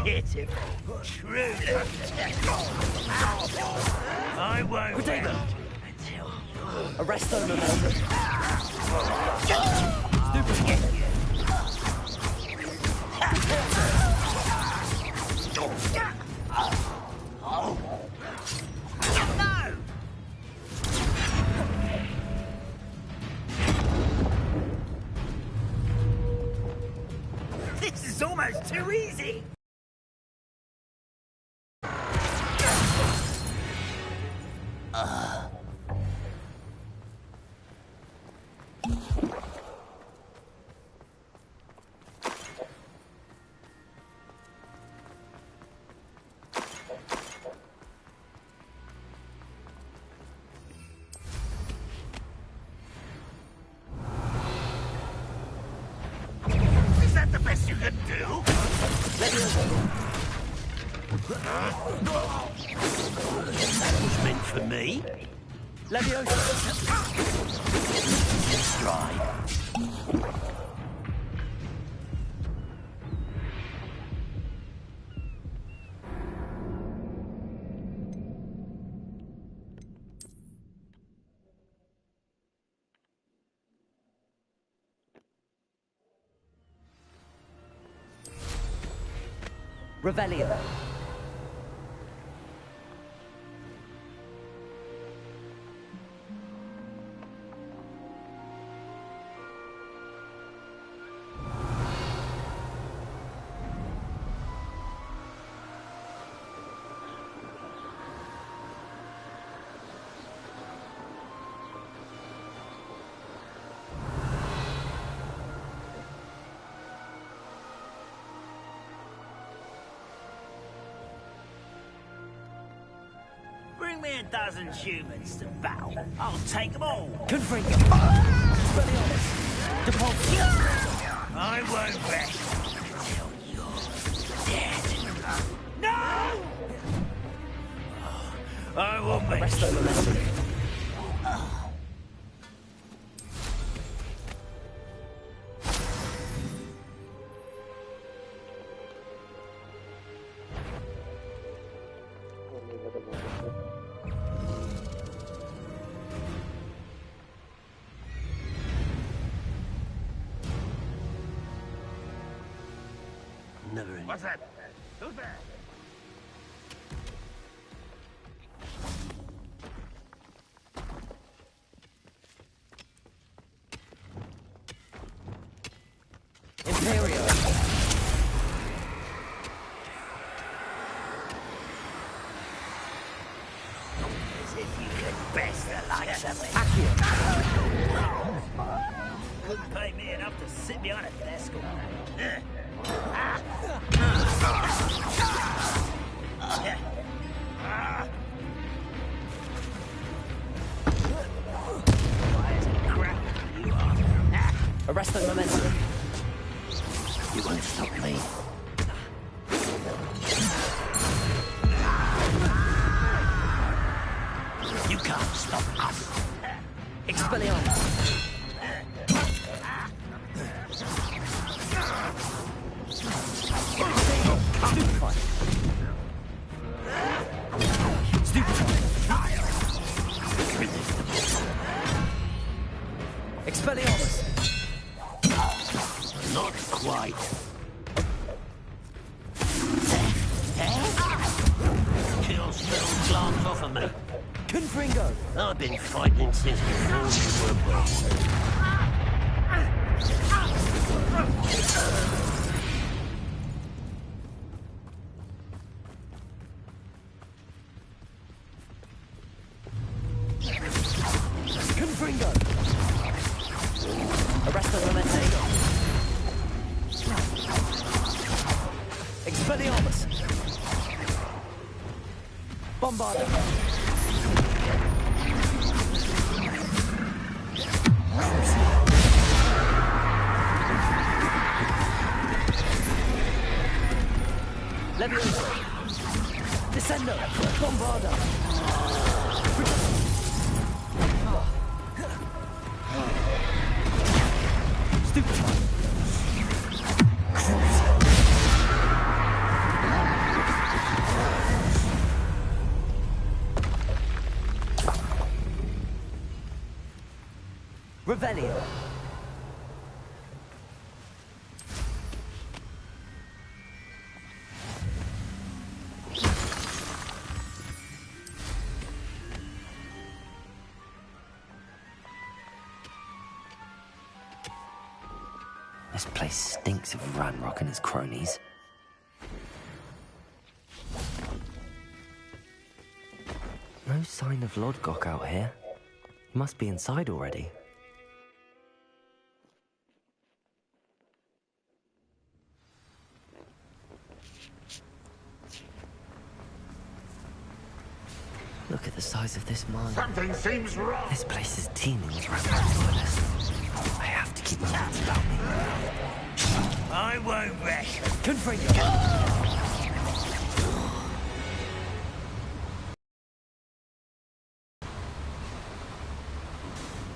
Pitiful, truly. I won't wait until arrest them and stupid. No! This is almost too easy. Is that the best you can do? That was meant for me. Leviosa. Stride. Revelio. Bring me a dozen humans to battle. I'll take them all. Confringo. Expelliarmus. Depulso. I won't rest until you're dead. No! I will make Arrest them and Never ending. What's that? Who's there? Imperio. As if you could best the likes of me. Accio. Couldn't pay me enough to sit behind a desk all day. Arrest them momentum. You won't stop me. You can't stop us. Expelliarmus. Stupefy. Stupefy. Expelliarmus. Not quite. Kill spell glance off of me. Confringo. I've been fighting since before you were born. Confringo. Arrest the momentum. Expelliarmus. Bombarda. Defender! Bombarda! Stupefy! Revelio! This place stinks of Ranrock and his cronies. No sign of Lodgok out here. He must be inside already. Look at the size of this mine. Something seems wrong. This place is teeming with Ranrock loyalists. I have to keep my wits about me. I won't rest. Confringo!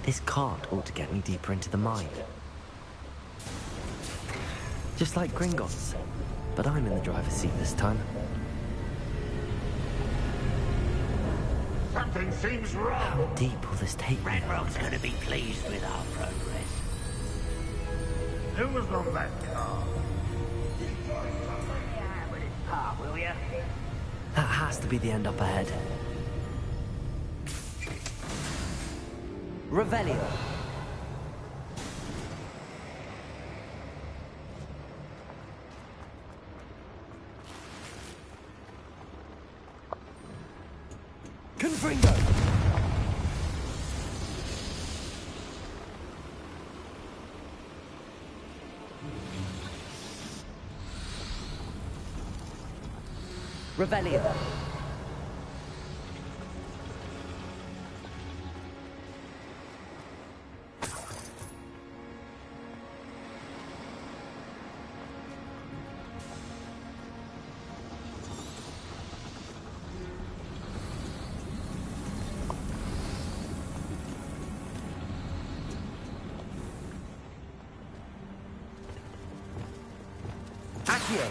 This cart ought to get me deeper into the mine. Just like Gringotts, but I'm in the driver's seat this time. Something seems How wrong. deep will this take me? Ranrock's gonna be pleased with our progress. Who was on that car? Yeah, with his part, will ya? That has to be the end up ahead. Revelio! Confringo! Revelio! Accio!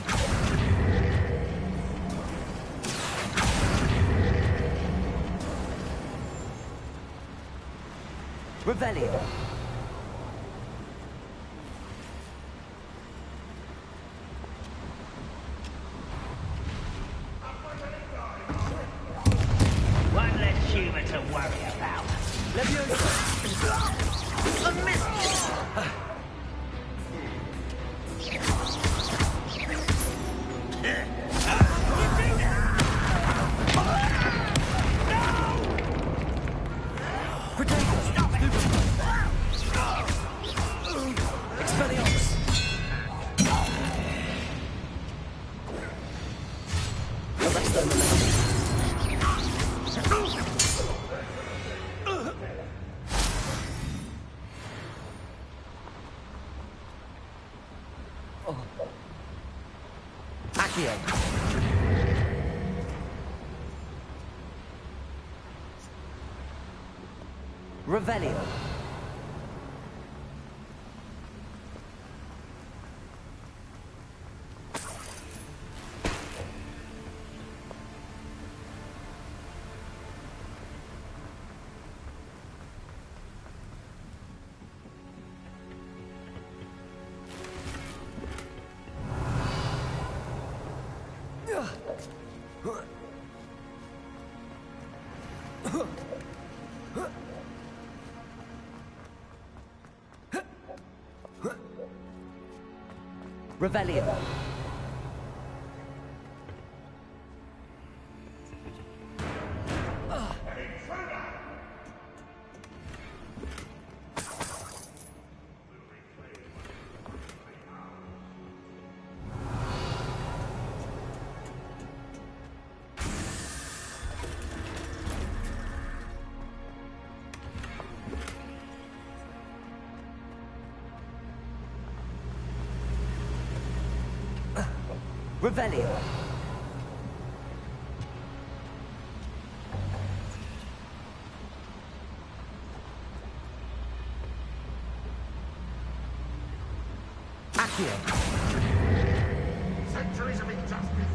Revelio! One less human to worry about. Leviosa! A miss! Expelliarmus! Arresto Momentum! Accio! Revelio! Revelio! Revelio! Accio. Centuries of injustice.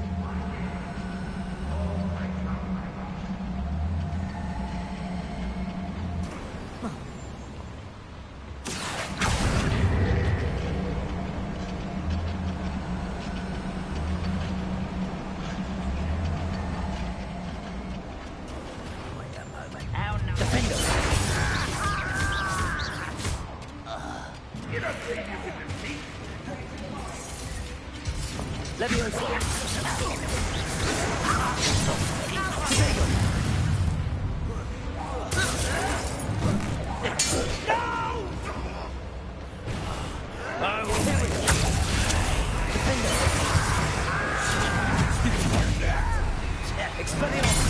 Defender. Leviosa. Potato. Defender. Expelliarmus.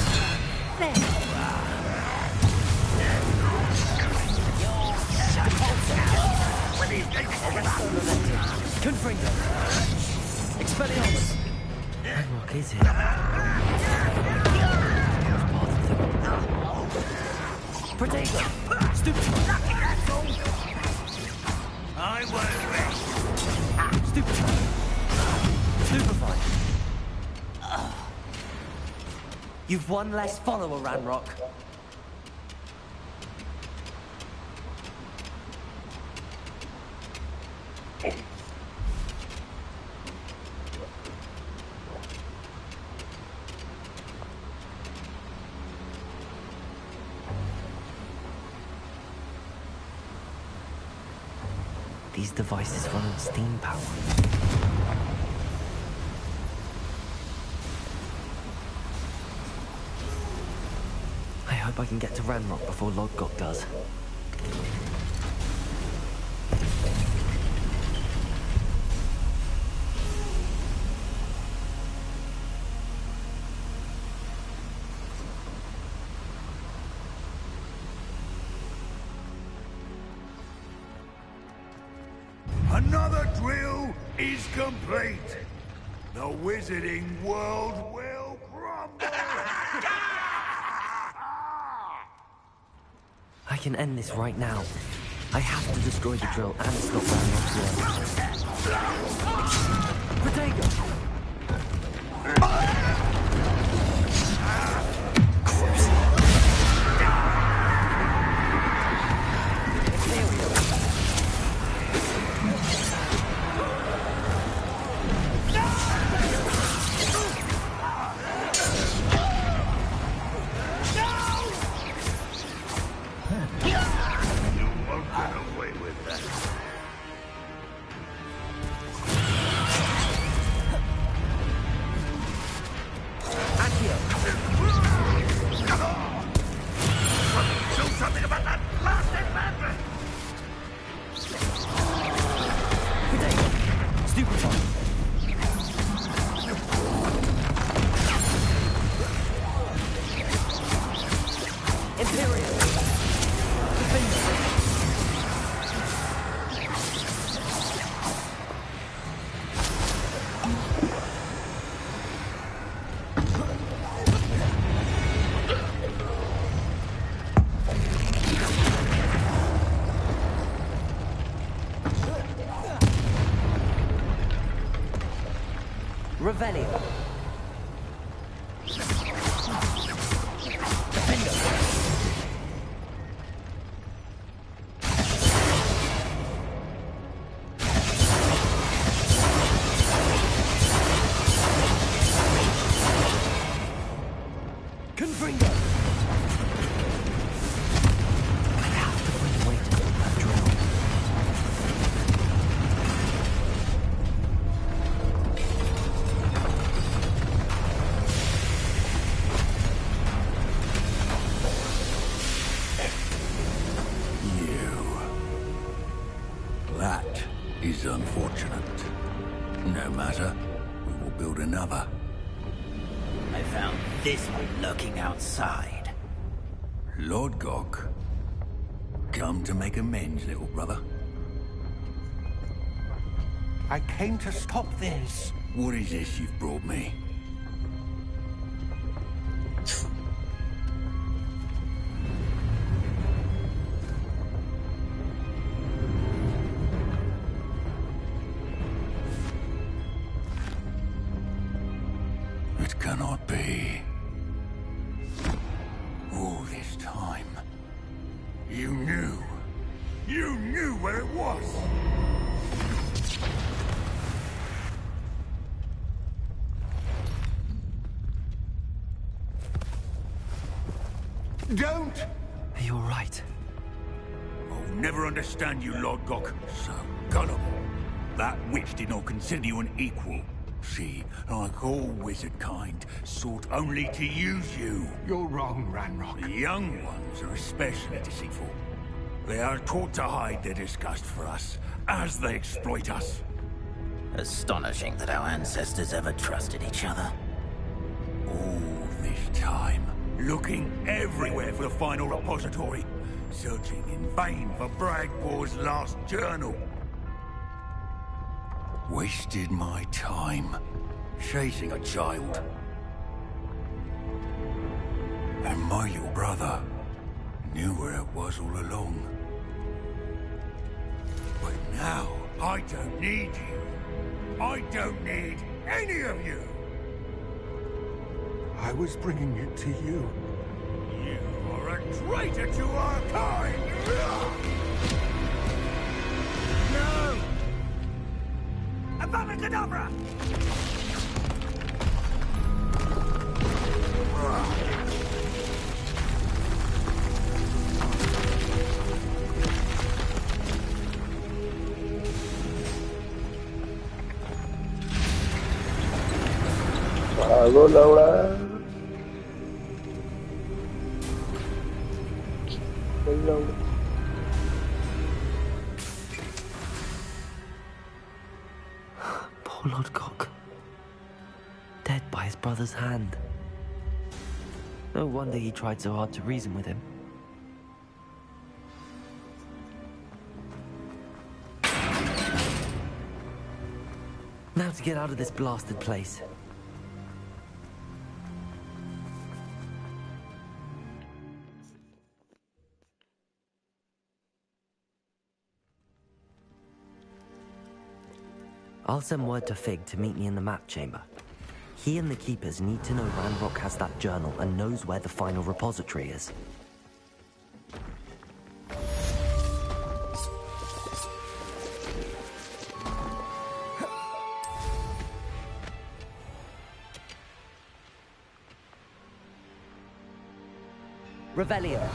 Confringo. Expelliarmus. Ranrock is here. Protego. Stupefy. I won't rest. Stupefy. Stupefy. You've one less follower, Ranrock. These devices run on steam power. I hope I can get to Ranrock before Lodgok does. Another drill is complete. The wizarding world will crumble. I can end this right now. I have to destroy the drill and stop Ranrock's work. Protego. You won't get away with that. Accio. Do something about that blasted madman! Protego. Stupefy. Imperial. Defender. Revelio. Defender. Confringo. I have to find a way to stop that drill. That is unfortunate. No matter. We will build another. I found this one lurking outside. Lord Gok. Come to make amends, little brother. I came to stop this. What is this you've brought me? You knew where it was! Don't! Are you all right? I'll never understand you, Lord Gok. So gullible. That witch did not consider you an equal. She, like all wizard kind, sought only to use you. You're wrong, Ranrock. The young ones are especially deceitful. They are taught to hide their disgust for us, as they exploit us. Astonishing that our ancestors ever trusted each other. All this time, looking everywhere for the final repository, searching in vain for Bragbor's last journal. Wasted my time, chasing a child. And my little brother knew where it was all along. But now, I don't need you. I don't need any of you. I was bringing it to you. You are a traitor to our kind! No! Abacadabra! Algo Laura. Hello. Poor Lodgok. Dead by his brother's hand. No wonder he tried so hard to reason with him. Now to get out of this blasted place. I'll send word to Fig to meet me in the map chamber. He and the Keepers need to know Ranrock has that journal and knows where the final repository is. Revelio.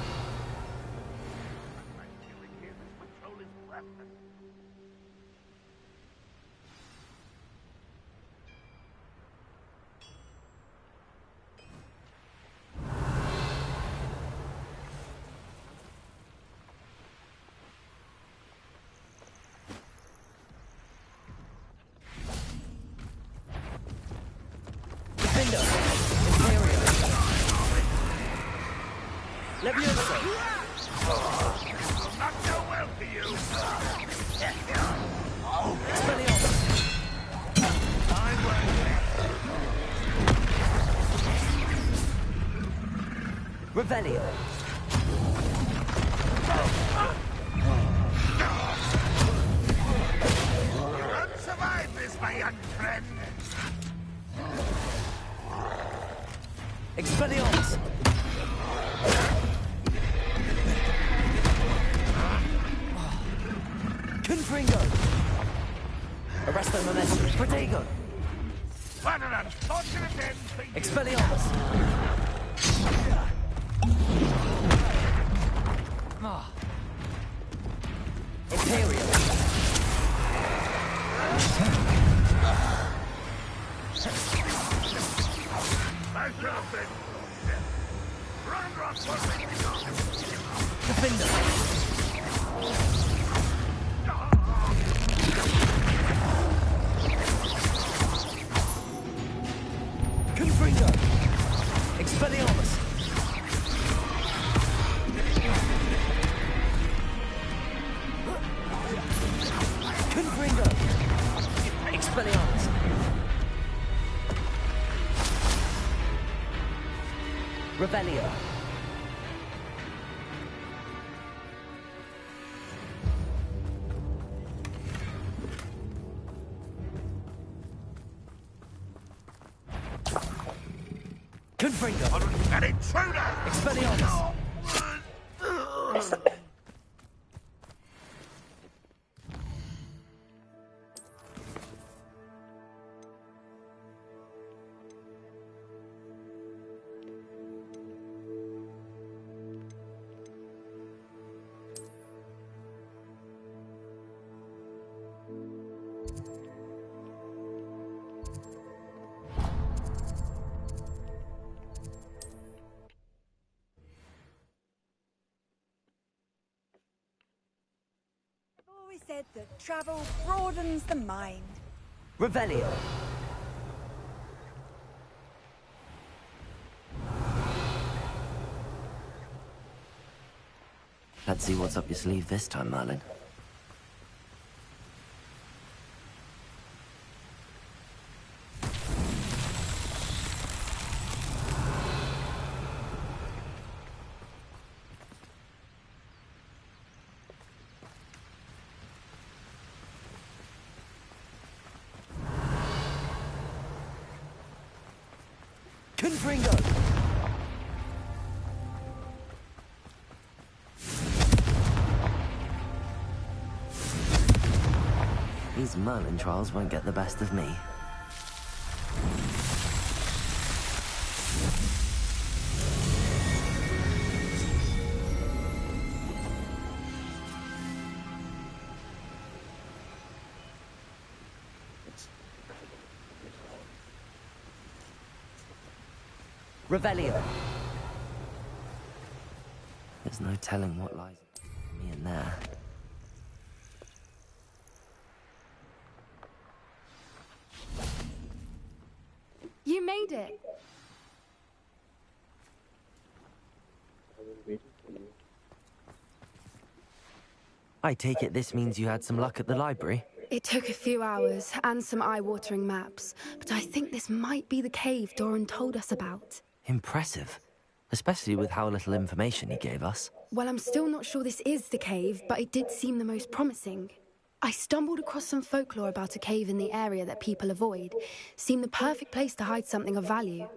Revelio. You won't survive this, my young friend. Expelliarmus! Confringo! Arresto Momentum! Protego! What an unfortunate end for you. Expelliarmus! Imperial! I should have been. Ranrock was Defender! Confringo! Expelliarmus! Confringo! Expelliarmus! Revelio! Confringo! an intruder. Expelliarmus! always said that travel broadens the mind. Revelio. Let's see what's up your sleeve this time, Merlin. Confringo. These Merlin trials won't get the best of me. Revelio. There's no telling what lies me in there. You made it. I take it this means you had some luck at the library? It took a few hours and some eye-watering maps, but I think this might be the cave Doran told us about. Impressive. Especially with how little information he gave us. Well, I'm still not sure this is the cave, but it did seem the most promising. I stumbled across some folklore about a cave in the area that people avoid. Seemed the perfect place to hide something of value.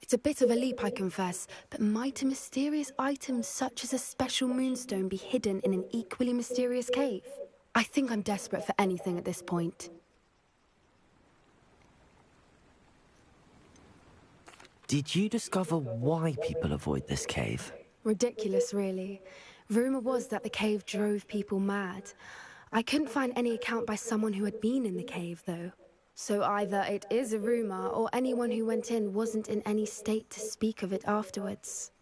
It's a bit of a leap, I confess, but might a mysterious item such as a special moonstone be hidden in an equally mysterious cave? I think I'm desperate for anything at this point. Did you discover why people avoid this cave? Ridiculous, really. Rumor was that the cave drove people mad. I couldn't find any account by someone who had been in the cave, though. So either it is a rumor, or anyone who went in wasn't in any state to speak of it afterwards.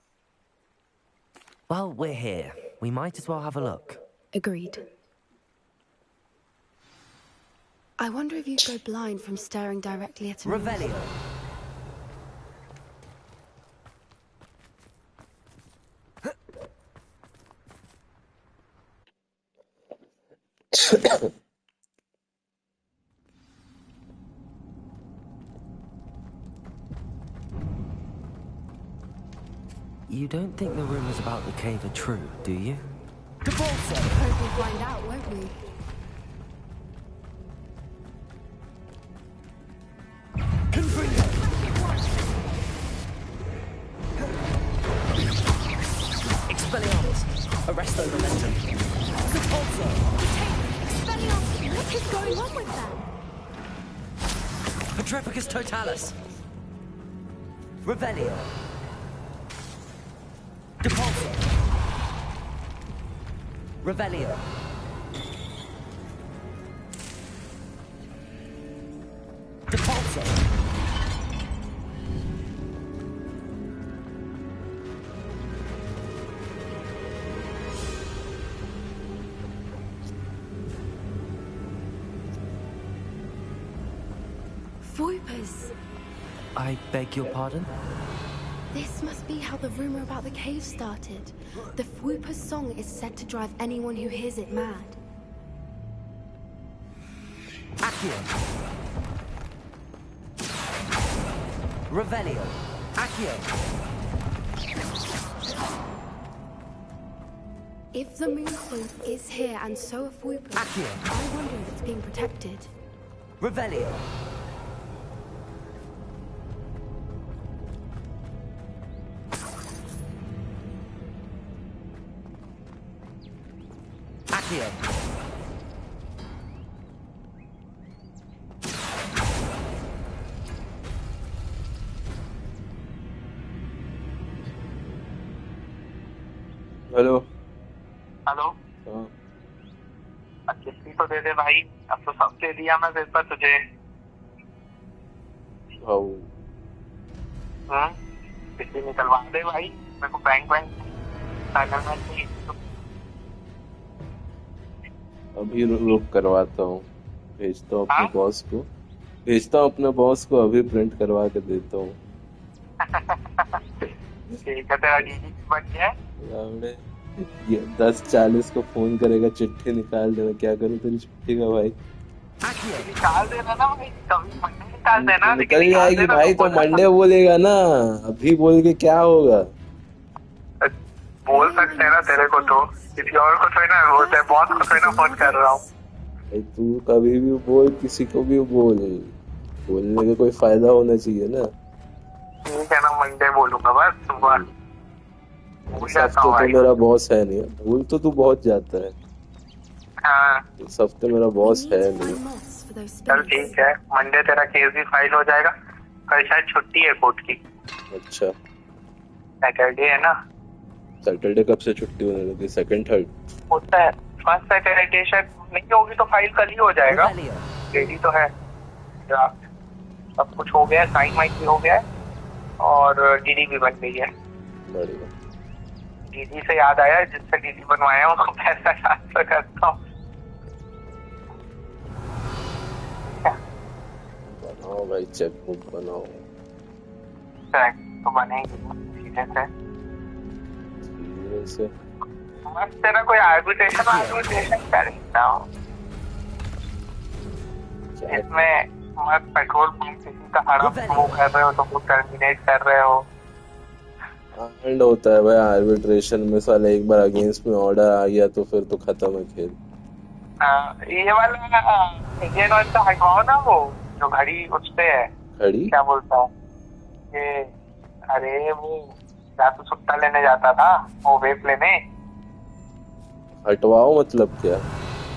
Well, we're here. We might as well have a look. Agreed. I wonder if you'd go blind from staring directly at a Revelio. You don't think the rumors about the cave are true, do you? Hope we'll find out, won't we? Expelliarmus. Arresto momentum. Repulsor. Expelliarmus, what is going on with them? Petrificus totalis. Revelio. Depulsor. Revelio. Depulsor. Voipers. I beg your pardon? This must be how the rumor about the cave started. The Fwooper's song is said to drive anyone who hears it mad. Accio. Revelio. Accio. If the moonstone is here and so are Fwoopers, Accio. I wonder if it's being protected. Revelio. Accio. Hello hello. हाँ किस्ती तो दे दे भाई, अब तो सब दे दिया मैं paper तुझे। किस्ती निकलवा दे भाई, मेरे को बैंक फाइनल में चाहिए। अभी रुक करवाता हूँ, भेजता हूँ अपने बॉस को, अभी प्रिंट करवा के देता हूँ। ठीक है, तेरा डीडी बन गया। 10:40 को फोन करेगा, चिट्ठी निकाल देना। क्या करूँ तेरी चिट्ठी का भाई? निकाल देना ना भाई, कभी मंडे निकाल देना। निकल जाएगी भाई तो मंडे बोलेगा ना, अभी बोल के क्या होगा? बोल सकते हैं ना तेरे को, तो किसी और को थोड़ी ना बोलते हैं, बॉस को थोड़ी ना फोन कर रहा हूँ। तू कभी भी बोल, किसी को भी बोल, बोलने का कोई फायदा होना चाहिए ना। ठीक है ना, मंडे बोलूंगा बस सुबह। इस हफ्ते तो मेरा बॉस है नहीं, भूल तो तू बहुत जाता है। हाँ, इस हफ्ते मेरा बॉस है नहीं। चल ठीक है, मंडे तेरा केस भी फाइल हो जाएगा। कल शायद छुट्टी है कोर्ट की। अच्छा, सैटरडे है ना? सैटरडे कब से छुट्टी होने लगी? सेकंड थर्ड होता है, फर्स्ट सैटरडे शायद नहीं होगी तो फाइल कल ही हो जाएगा। रेडी तो है ड्राफ्ट, सब कुछ हो गया है, साइन वाइन भी हो गया है और डीडी भी बन गई है। बढ़िया। डीडी से याद आया, जिससे डीडी बनवाया है उसको पैसा ट्रांसफर करता हूँ। बनाओ भाई, चेकबुक बनाओ। चेक तो बनेगी सीधे से। मस्त तेरा कोई आर्बिट्रेशन करता हूँ इसमें। मस्त पेट्रोल पंप किसी का हड़प वो कर रहे हो तो वो टर्मिनेट कर रहे हो। एंड होता है भाई आर्बिट्रेशन में, साला एक बार अगेंस्ट में ऑर्डर आ गया तो फिर तो खत्म है खेल। ये वाला इंडियन ऑयल का हटवाओ ना, वो जो घड़ी उसपे है। घड़ी क्या बोलता हूँ ये? अरे वो या तो सुट्टा लेने जाता था, वो वेप लेने। हटवाओ मतलब क्या?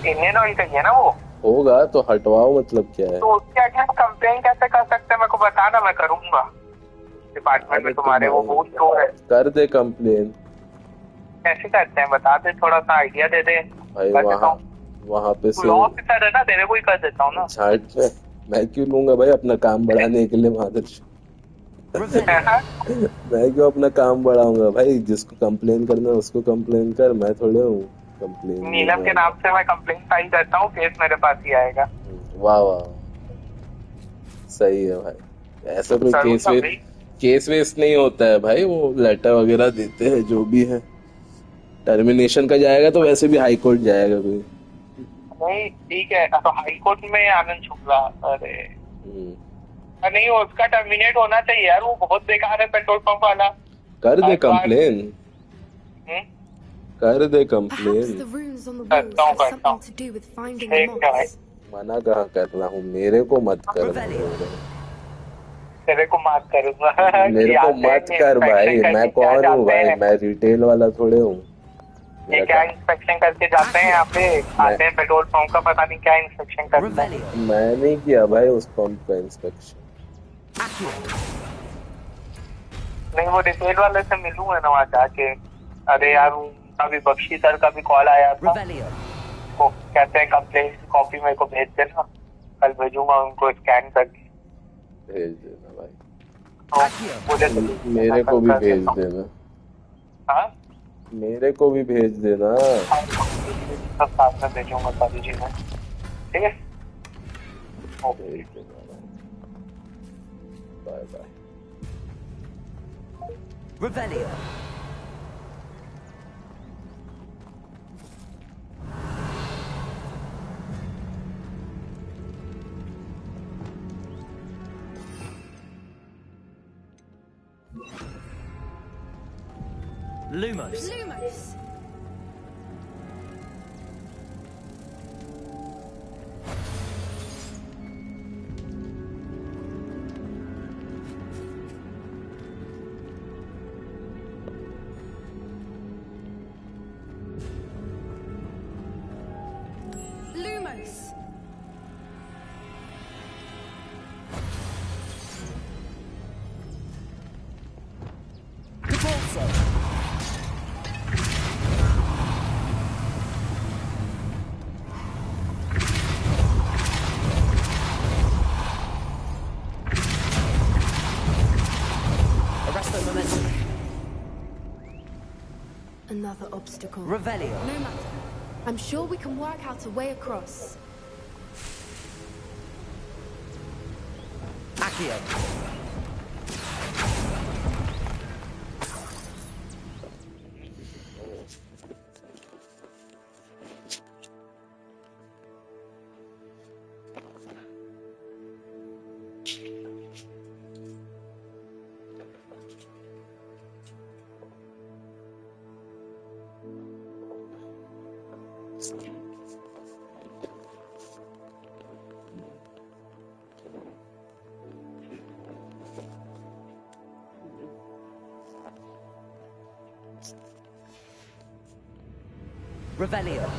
इंडियन ऑयल का ही है ना वो? होगा तो हटवाओ मतलब क्या है? तो उसके अगेंस्ट कंप्लेन कैसे कर सकते हैं? मेरे को बताना, मैं करूंगा डिपार्टमेंट में तुम्हारे। वो बहुत स्टोर है। कर दे कंप्लेन। कैसे करते हैं बता दे, थोड़ा सा आइडिया दे दे। भाई वहाँ पे से ऑफिसर है ना, तेरे को ही कर देता हूँ ना। छाट में मैं क्यों लूंगा भाई अपना काम बढ़ाने के लिए? मादरचोद मैं क्यों अपना काम बढ़ाऊंगा भाई? जिसको कंप्लेन करना है उसको कंप्लेन कर, मैं थोड़े हूँ कंप्लेन। नीलम के नाम से मैं कंप्लेन फाइल करता हूँ, केस मेरे पास ही आएगा। वाह वाह, सही है भाई। ऐसा कोई केस वेस नहीं होता है भाई, वो लेटर वगैरह देते हैं जो भी है। टर्मिनेशन का जाएगा तो वैसे भी हाई कोर्ट जाएगा कोई नहीं। ठीक है, तो हाई कोर्ट में आनंद शुक्ला। अरे नहीं, उसका टर्मिनेट होना चाहिए यार, वो बहुत बेकार है पेट्रोल पंप वाला। कर दे कंप्लेन, कर दे कंप्लेन। मना कहाँ कर रहा हूँ, मेरे को मत कर। तेरे को मत करूंगा, मेरे को मत कर भाई। मैं कौन हूँ भाई? मैं रिटेल वाला थोड़े हूँ। ये क्या इंस्पेक्शन करके जाते हैं यहाँ पे? आते हैं पेट्रोल पंप का, पता नहीं क्या इंस्पेक्शन करते हैं। मैं नहीं किया भाई उस पंप का इंस्पेक्शन। नहीं, वो रिटेल वाले से मिलूंगा ना वहाँ जाके। अरे यार, उनका भी बख्शी सर का भी कॉल आया था, वो कहते हैं कंप्लेन की कॉपी मेरे को भेज देना, कल भेजूंगा उनको स्कैन करके। भेज देना भाई, मेरे को भी भेज देना। हाँ, मेरे को भी भेज देना। सब साथ में भेजूंगा सारी चीजें, ठीक है? भेज देना। Bye bye. Revelio. Lumos. Another obstacle. Revelio. No matter. I'm sure we can work out a way across. Accio. Revelio.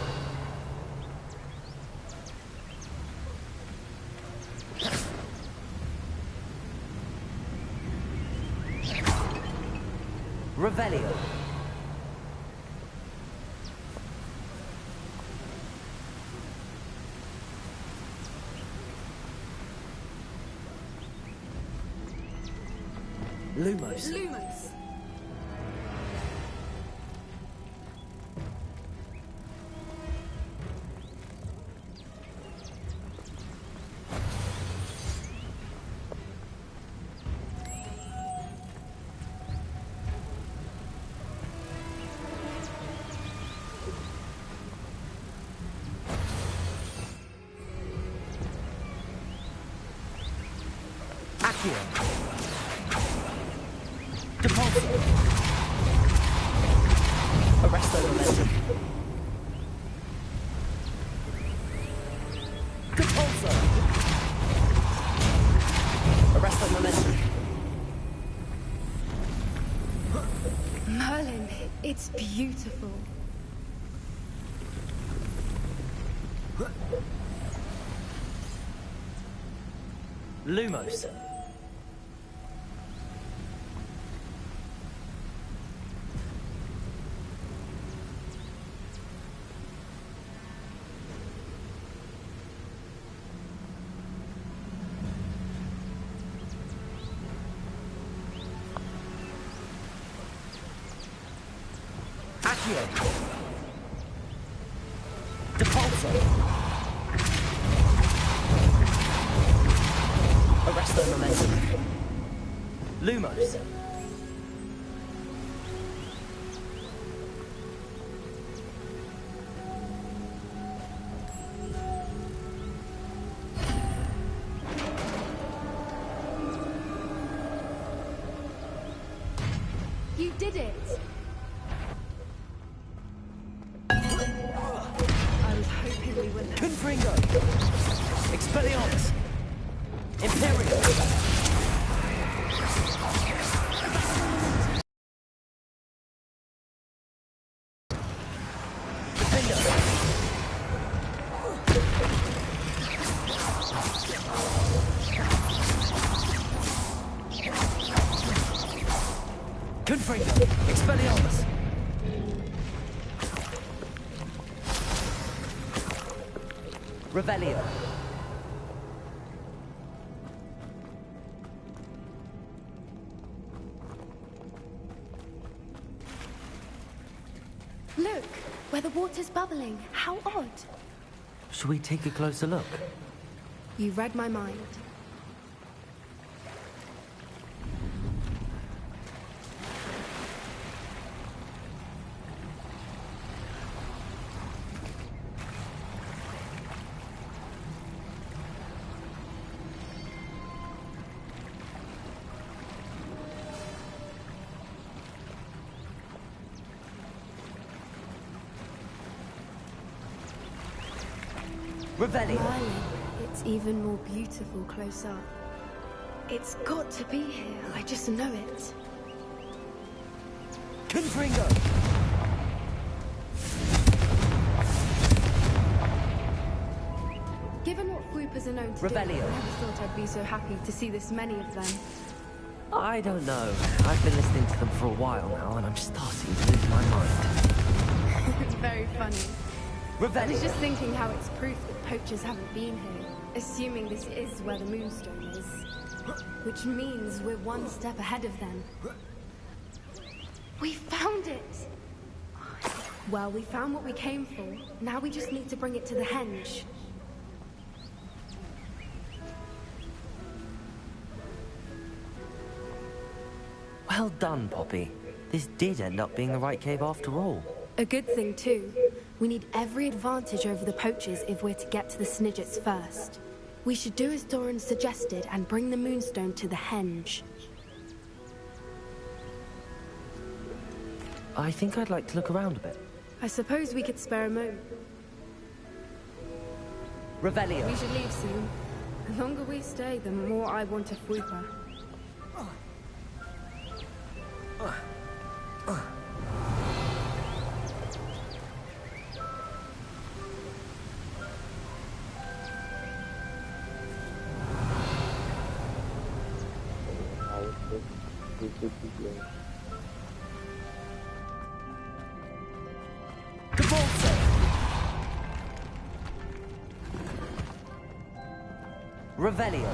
Revelio. Lumos. Lumos. Accio. Depulso. Arresto momentum. Depulso. Arresto momentum. Merlin, it's beautiful. Lumos. Accio. Depulso. Arresto momentum. Lumos. You did it! I was hoping we would. Confringo. Expelliarmus. Imperial. Confringo. Expelliarmus. Revelio. Look, where the water's bubbling. How odd. Should we take a closer look? You read my mind. Revelio. Merlin, it's even more beautiful close up. It's got to be here. I just know it. Confringo. Given what Whoopers are known to Revelio. do, I never thought I'd be so happy to see this many of them. I don't know. I've been listening to them for a while now, and I'm starting to lose my mind. It's very funny. I was Revelio. just thinking how it's proof that poachers haven't been here, assuming this is where the Moonstone is. Which means we're one step ahead of them. We found it! Well, we found what we came for. Now we just need to bring it to the henge. Well done, Poppy. This did end up being the right cave after all. A good thing, too. We need every advantage over the poachers if we're to get to the Snidgets first. We should do as Doran suggested and bring the Moonstone to the henge. I think I'd like to look around a bit. I suppose we could spare a moment. Revelio. We should leave soon. The longer we stay, the more I want a Fuipa. Revelio.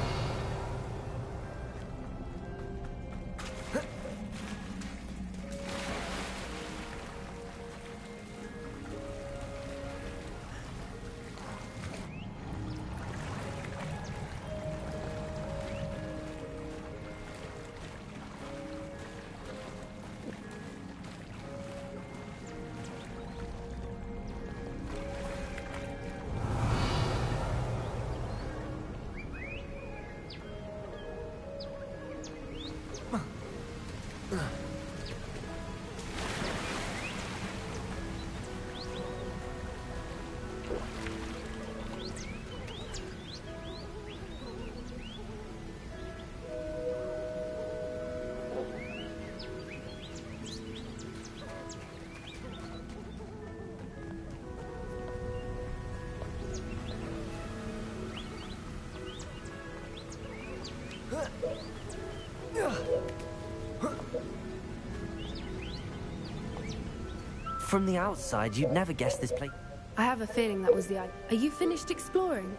From the outside, you'd never guess this place. I have a feeling that was the idea. Are you finished exploring?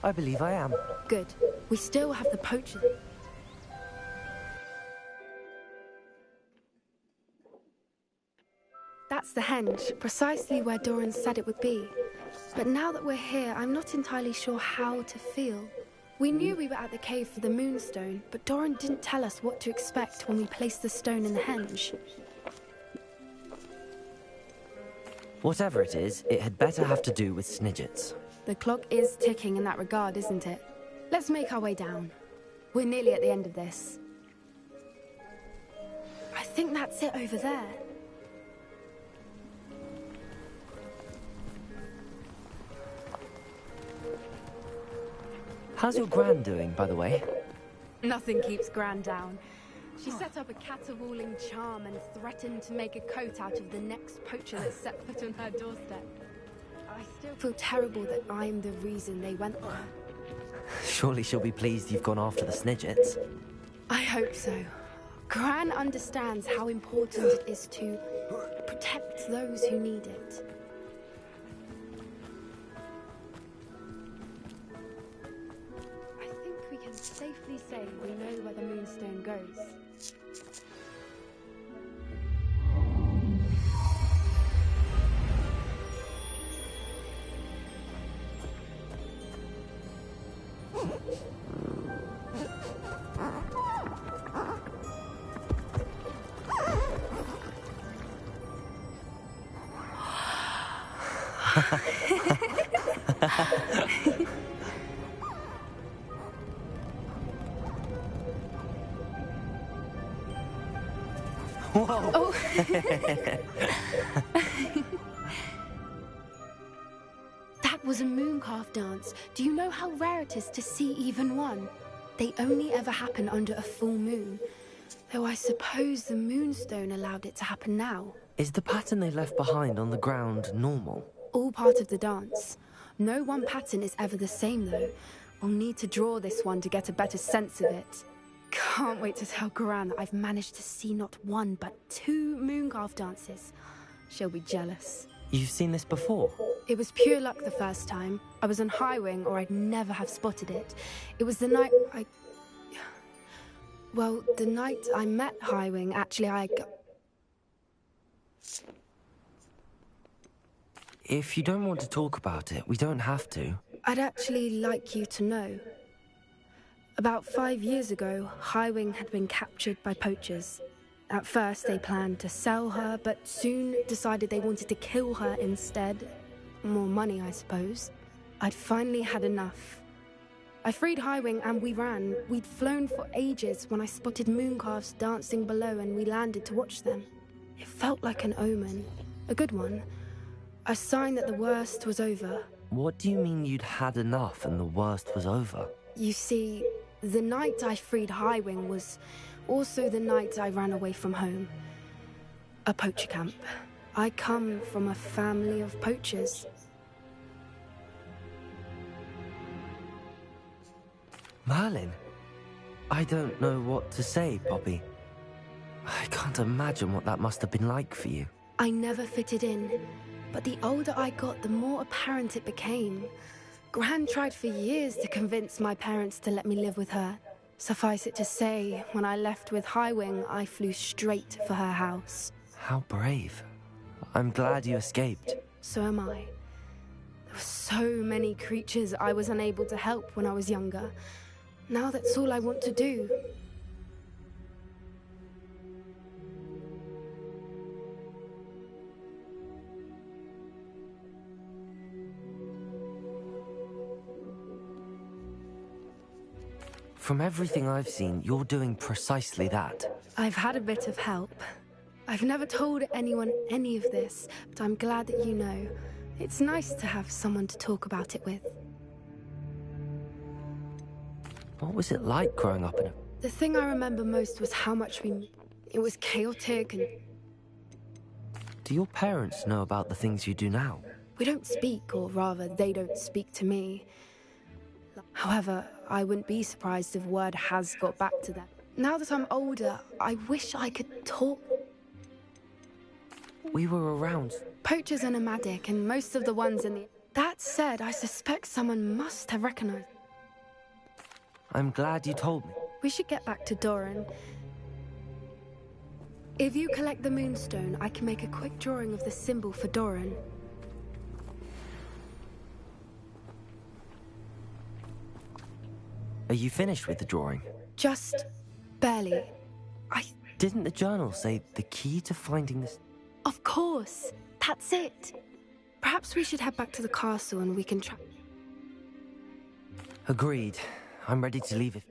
I believe I am. Good. We still have the poachers. That's the henge, precisely where Doran said it would be. But now that we're here, I'm not entirely sure how to feel. We knew we were at the cave for the Moonstone, but Doran didn't tell us what to expect when we placed the stone in the henge. Whatever it is, it had better have to do with Snidgets. The clock is ticking in that regard, isn't it? Let's make our way down. We're nearly at the end of this. I think that's it over there. How's your Gran doing, by the way? Nothing keeps Gran down. She set up a caterwauling charm and threatened to make a coat out of the next poacher that set foot on her doorstep. I still feel terrible that I'm the reason they went there. Surely she'll be pleased you've gone after the Snidgets. I hope so. Gran understands how important it is to protect those who need it. I think we can safely say we know where the Moonstone goes. Whoa! Oh. That was a mooncalf dance. Do you know how rare it is to see even one? They only ever happen under a full moon. Though I suppose the Moonstone allowed it to happen now. Is the pattern they left behind on the ground normal? All part of the dance. No one pattern is ever the same, though. We'll need to draw this one to get a better sense of it. Can't wait to tell Gran that I've managed to see not one, but 2 mooncalf dances. She'll be jealous. You've seen this before? It was pure luck the first time. I was on Highwing, or I'd never have spotted it. It was the night Well, the night I met Highwing, actually, If you don't want to talk about it, we don't have to. I'd actually like you to know. About 5 years ago, Highwing had been captured by poachers. At first, they planned to sell her, but soon decided they wanted to kill her instead. More money, I suppose. I'd finally had enough. I freed Highwing and we ran. We'd flown for ages when I spotted mooncalves dancing below and we landed to watch them. It felt like an omen. A good one. A sign that the worst was over. What do you mean you'd had enough and the worst was over? You see, the night I freed Highwing was also the night I ran away from home. A poacher camp. I come from a family of poachers. Merlin? I don't know what to say, Poppy. I can't imagine what that must have been like for you. I never fitted in, but the older I got, the more apparent it became. Gran tried for years to convince my parents to let me live with her. Suffice it to say, when I left with Highwing, I flew straight for her house. How brave. I'm glad you escaped. So am I. There were so many creatures I was unable to help when I was younger. Now that's all I want to do. From everything I've seen, you're doing precisely that. I've had a bit of help. I've never told anyone any of this, but I'm glad that you know. It's nice to have someone to talk about it with. What was it like growing up in a... The thing I remember most was how much it was chaotic and... Do your parents know about the things you do now? We don't speak, or rather, they don't speak to me. However, I wouldn't be surprised if word has got back to them. Now that I'm older, I wish I could talk. We were around. Poachers are nomadic, and most of the ones in the... That said, I suspect someone must have recognized. I'm glad you told me. We should get back to Doran. If you collect the moonstone, I can make a quick drawing of the symbol for Doran. Are you finished with the drawing? Just barely. Didn't the journal say the key to finding this... Of course! That's it! Perhaps we should head back to the castle and we can try... Agreed. I'm ready to leave it.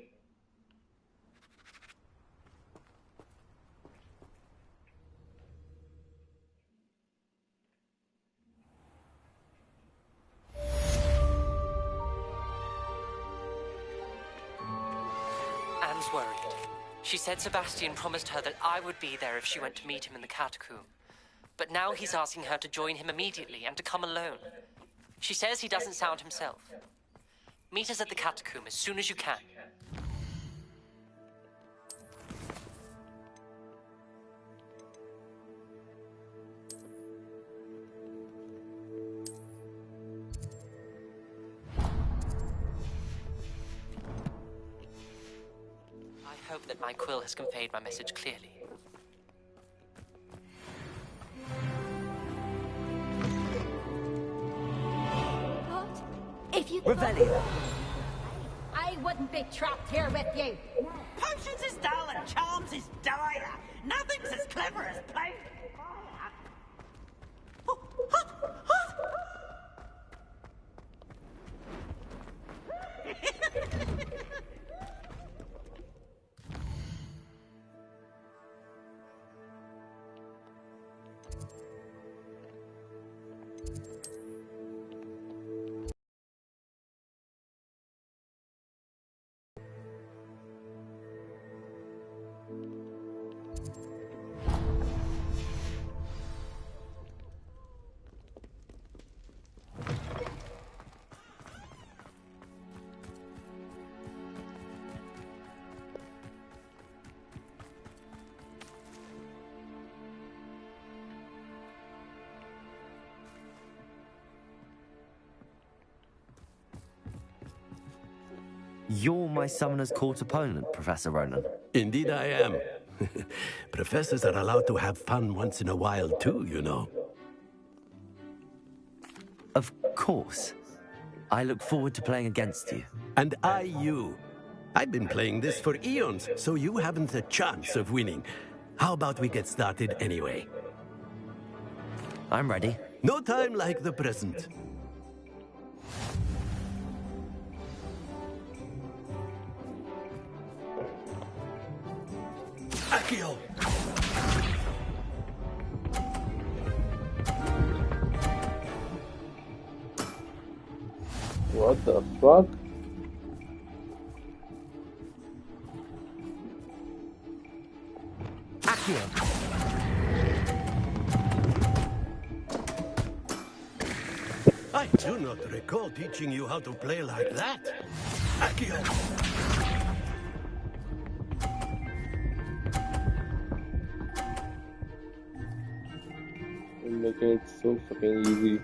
Anne's worried. She said Sebastian promised her that I would be there if she went to meet him in the catacomb. But now he's asking her to join him immediately and to come alone. She says he doesn't sound himself. Meet us at the catacomb as soon as you can. I hope that my quill has conveyed my message clearly. If you... Revelio! I wouldn't be trapped here with you. Potions is dull and charms is dire. Nothing's as clever as playing. You're my Summoner's Court opponent, Professor Ronan. Indeed I am. Professors are allowed to have fun once in a while too, you know. Of course. I look forward to playing against you. And I you. I've been playing this for eons, so you haven't a chance of winning. How about we get started anyway? I'm ready. No time like the present. Accio! What the fuck? Accio! I do not recall teaching you how to play like that. Accio! Make it so fucking easy.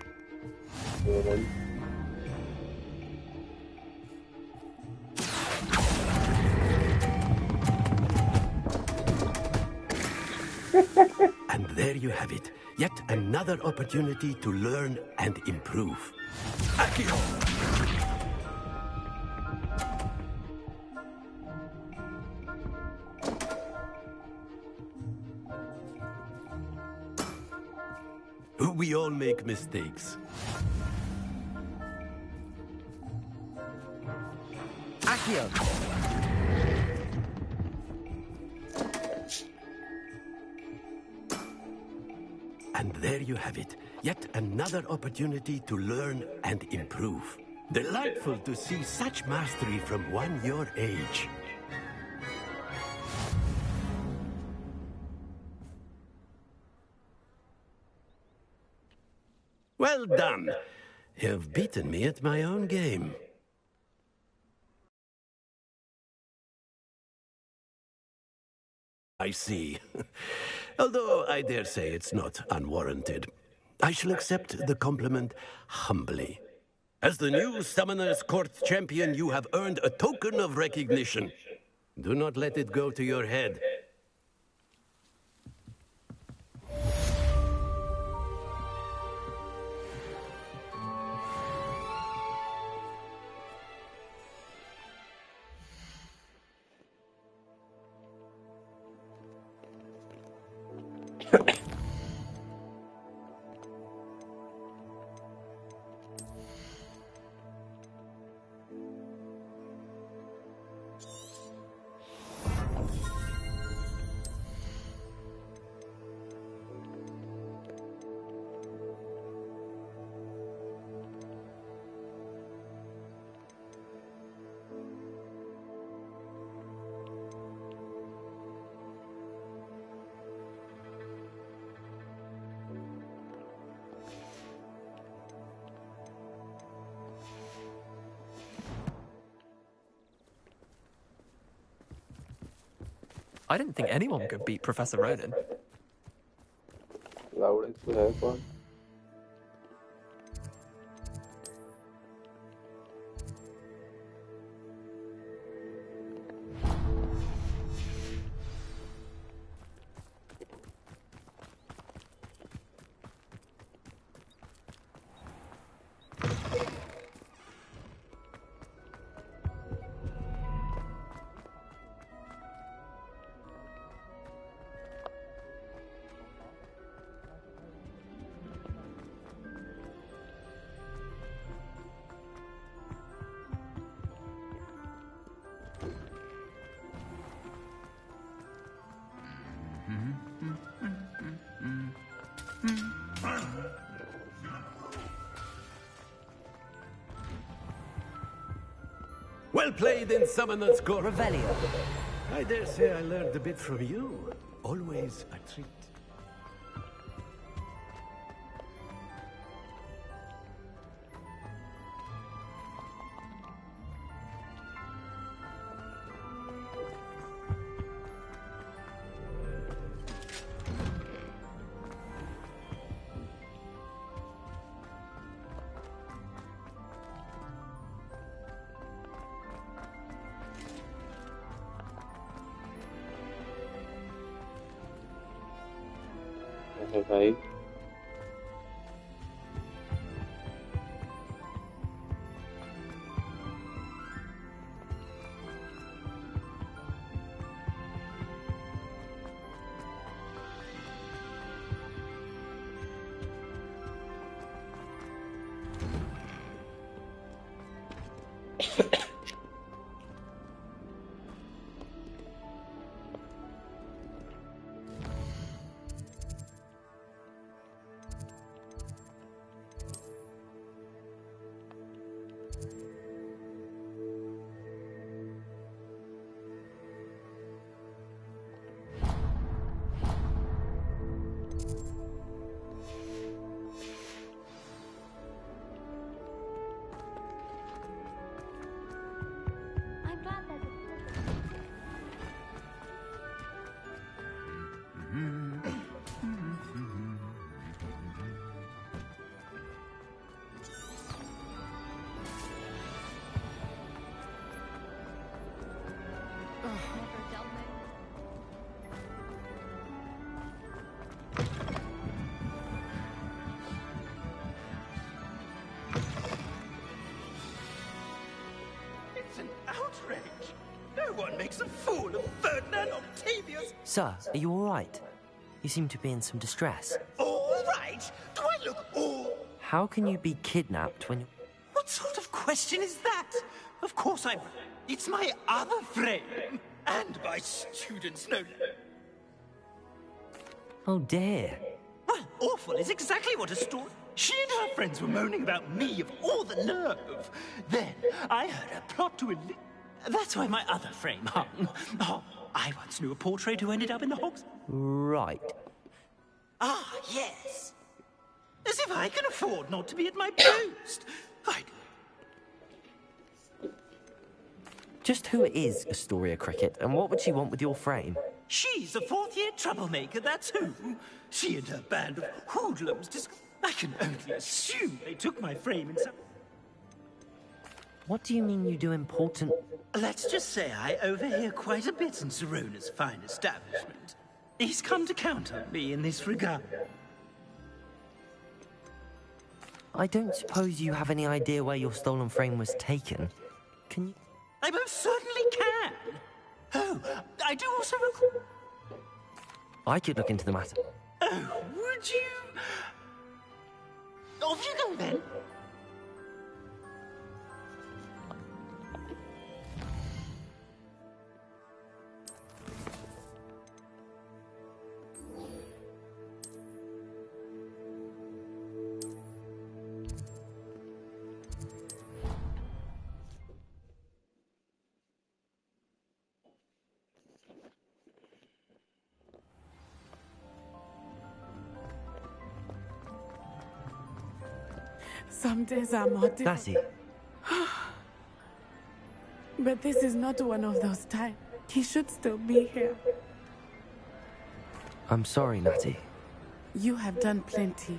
And there you have it. Yet another opportunity to learn and improve. Accio! We all make mistakes. Accio! And there you have it. Yet another opportunity to learn and improve. Delightful to see such mastery from one your age. Well done. You've beaten me at my own game. I see. Although I dare say it's not unwarranted. I shall accept the compliment humbly. As the new Summoner's Court champion, you have earned a token of recognition. Do not let it go to your head. I didn't think anyone could beat Professor Roden. Loud to have fun. Well played in Summoner's Court. Revelio. I dare say I learned a bit from you. Always a treat. है भाई? Sir, are you all right? You seem to be in some distress. All right? Do I look all... How can you be kidnapped when you... What sort of question is that? Of course I'm... It's my other frame. And my students, no less. Oh, dear. Well, awful is exactly what a story... She and her friends were moaning about me of all the nerve. Then I heard a plot to elicit... That's why my other frame hung. Oh, I once knew a portrait who ended up in the hogs. Right. Ah, yes. As if I can afford not to be at my post. Right. Just who is Astoria Cricket, and what would she want with your frame? She's a fourth-year troublemaker, that's who. She and her band of hoodlums I can only assume they took my frame in some... What do you mean you do important... Let's just say I overhear quite a bit in Sirona's fine establishment. He's come to count on me in this regard. I don't suppose you have any idea where your stolen frame was taken. Can you... I most certainly can. Oh, I do also recall... I could look into the matter. Oh, would you? Off you go, then. Some days are more difficult. Lassie. But this is not one of those times. He should still be here. I'm sorry, Natty. You have done plenty.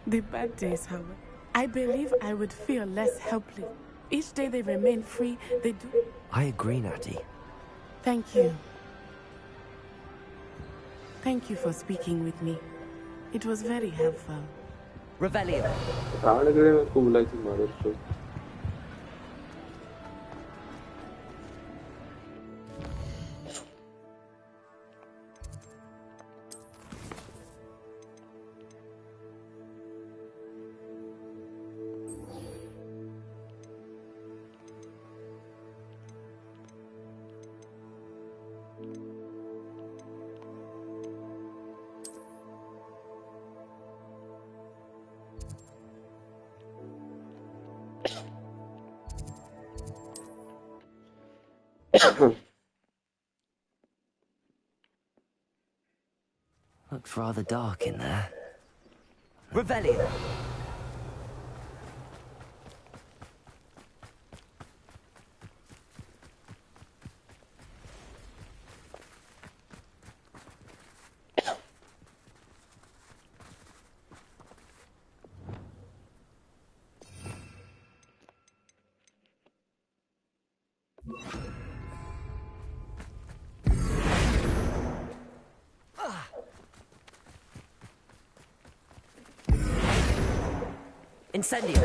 The bad days, however, I believe I would feel less helpless. Each day they remain free, they do... I agree, Natty. Thank you. Thank you for speaking with me. It was very helpful. Revelio. Looks rather dark in there. Revelio. Incendio.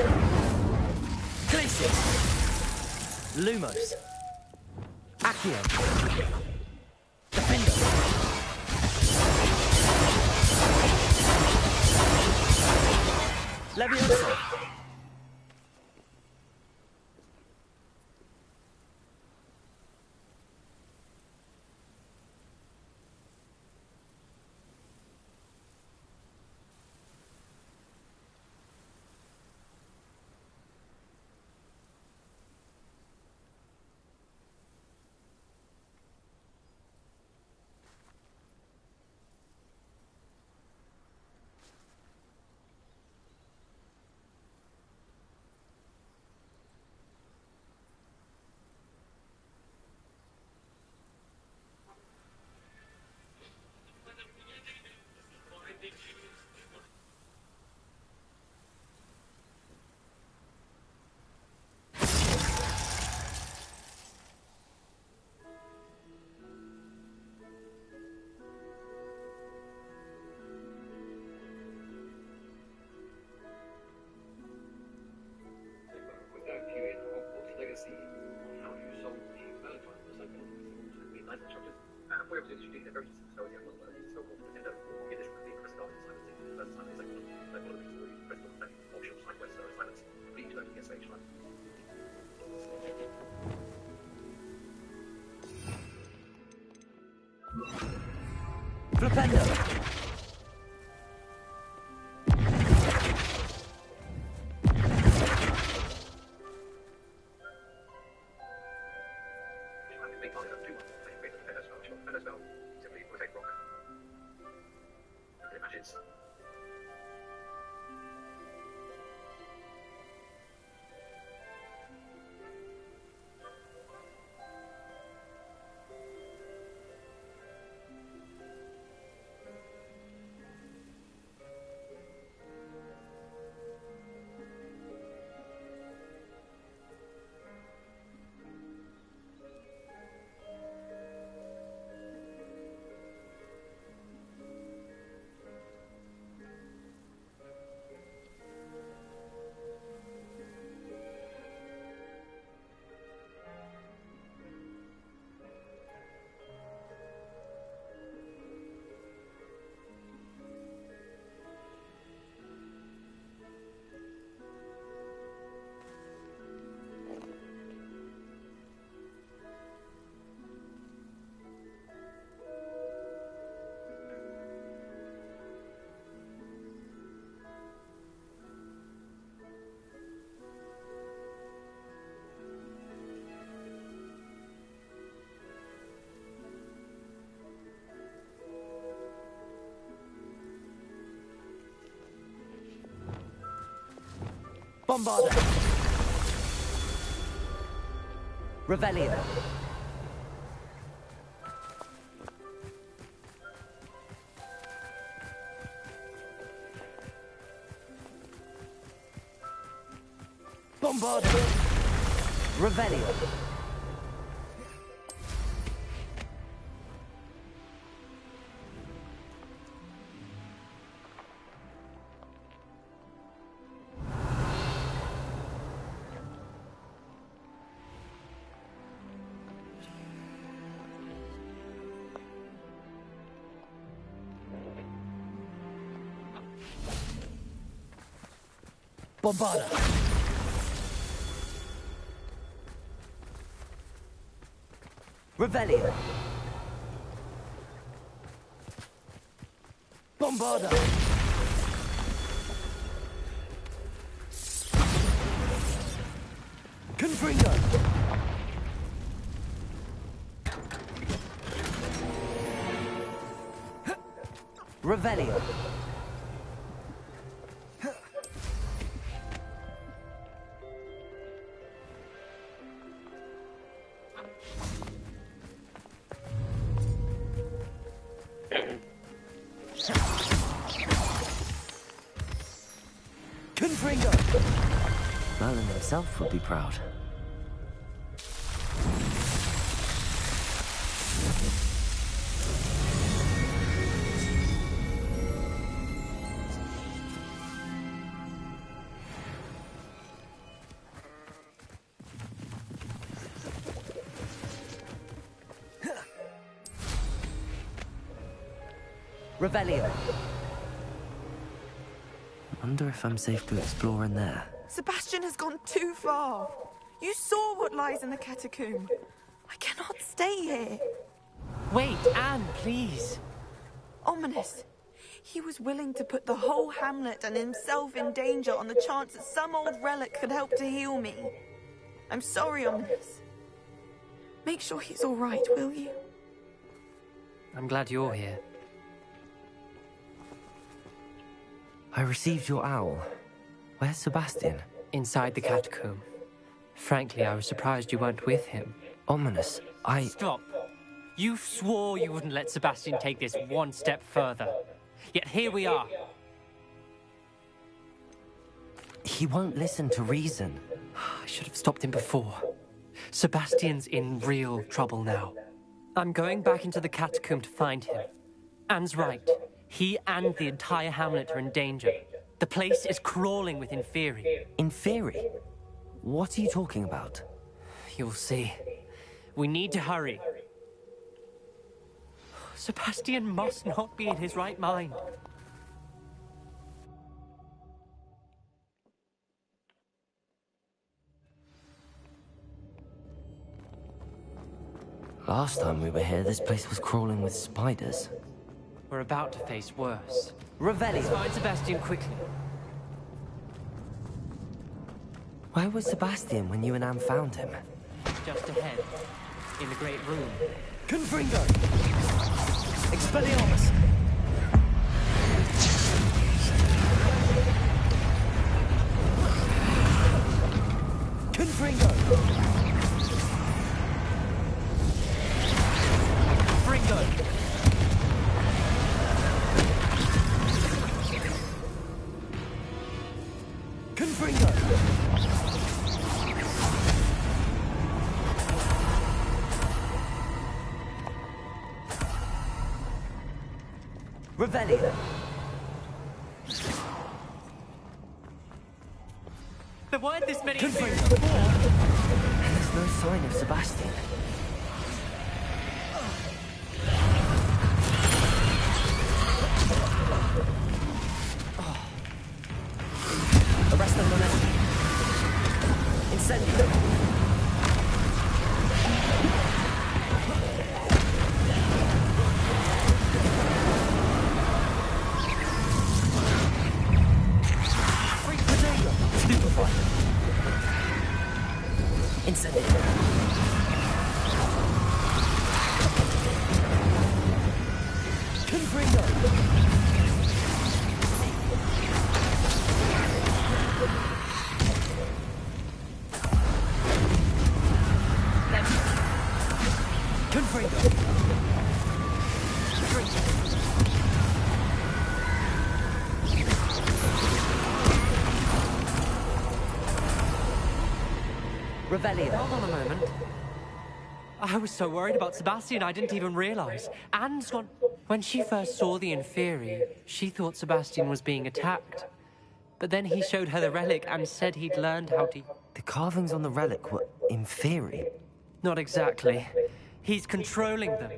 Glacius. Lumos. Accio. Defender. Leviosa. Flipendo. Bombarda. Revelio. Bombarda. Revelio. Bombarda. Revelio. Bombarda. Confringo. Revelio. Confringo. Merlin himself would be proud. Revelio. Wonder if I'm safe to explore in there. Sebastian has gone too far. You saw what lies in the catacomb. I cannot stay here. Wait, Anne, please. Ominous. He was willing to put the whole hamlet and himself in danger on the chance that some old relic could help to heal me. I'm sorry, Ominous. Make sure he's all right, will you? I'm glad you're here. I received your owl. Where's Sebastian? Inside the catacomb. Frankly, I was surprised you weren't with him. Ominous, Stop. You swore you wouldn't let Sebastian take this one step further. Yet here we are. He won't listen to reason. I should have stopped him before. Sebastian's in real trouble now. I'm going back into the catacomb to find him. Anne's right. He and the entire hamlet are in danger. The place is crawling with Inferi. Inferi? What are you talking about? You'll see. We need to hurry. Sebastian must not be in his right mind. Last time we were here, this place was crawling with spiders. We're about to face worse. Revelio. Let's find Sebastian quickly. Where was Sebastian when you and Anne found him? Just ahead, in the great room. Confringo! Expelliarmus! Confringo! Confringo! Confringo! Revelio. There weren't this many Confringo. things before. And there's no sign of Sebastian. Arrest them, Donesti. Incendio. Incendio. Confringo. Confringo. Revelio. Hold on a moment. I was so worried about Sebastian, I didn't even realize. Anne's gone. When she first saw the Inferi, she thought Sebastian was being attacked. But then he showed her the relic and said he'd learned how to... The carvings on the relic were Inferi. Not exactly. He's controlling them.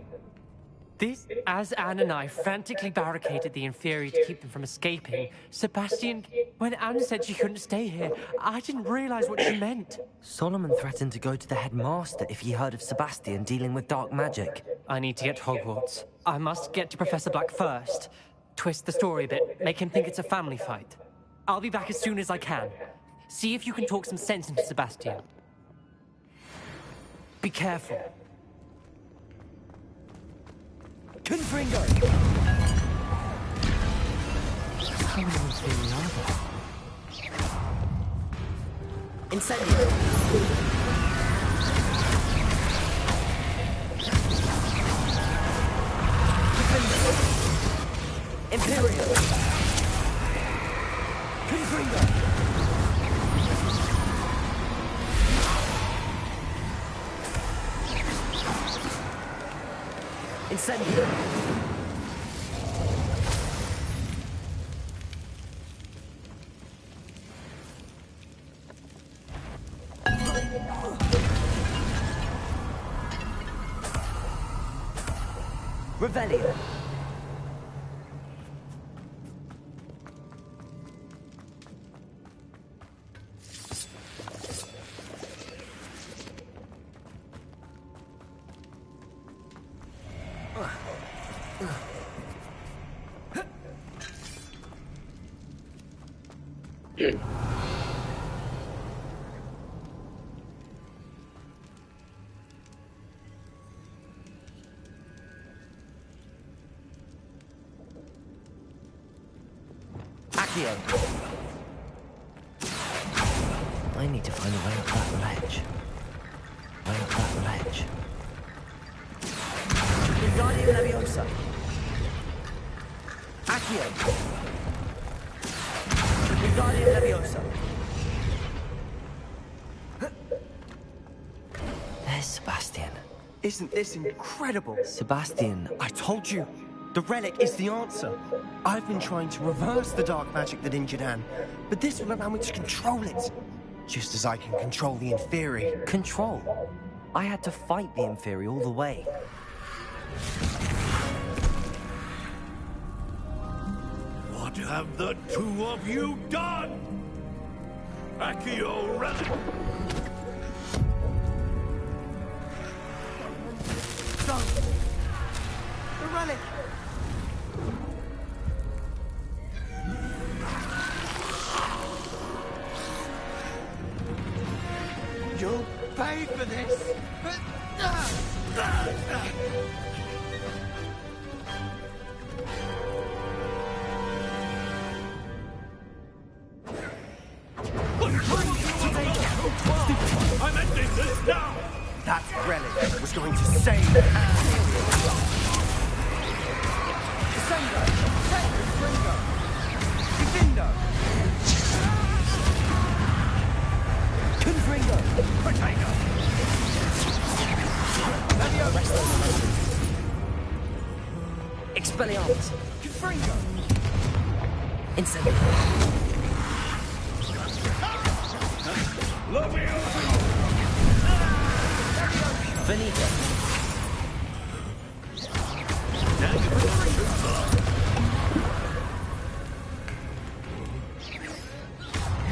As Anne and I frantically barricaded the Inferi to keep them from escaping, Sebastian... When Anne said she couldn't stay here, I didn't realize what she meant. Solomon threatened to go to the headmaster if he heard of Sebastian dealing with dark magic. I need to get to Hogwarts. I must get to Professor Black first. Twist the story a bit, make him think it's a family fight. I'll be back as soon as I can. See if you can talk some sense into Sebastian. Be careful. Confringo! How many Inferi are there? Incendio! Imperio! Confringo! Incendio! Revelio. Accio. I need to find a way up that ledge. Way up that ledge. Wingardium Leviosa. Accio. Wingardium Leviosa. There's Sebastian. Isn't this incredible? Sebastian. I told you. The relic is the answer. I've been trying to reverse the dark magic that injured Anne, but this will allow me to control it. Just as I can control the Inferi. Control? I had to fight the Inferi all the way. What have the two of you done? Accio relic! Don't! The relic! You'll pay for this! I'm ending this now! That relic was going to save Anne. Descendo! Ringo! Divindo! Confringo! Potato! Expelliarmus! Confringo! Incendio! Benito!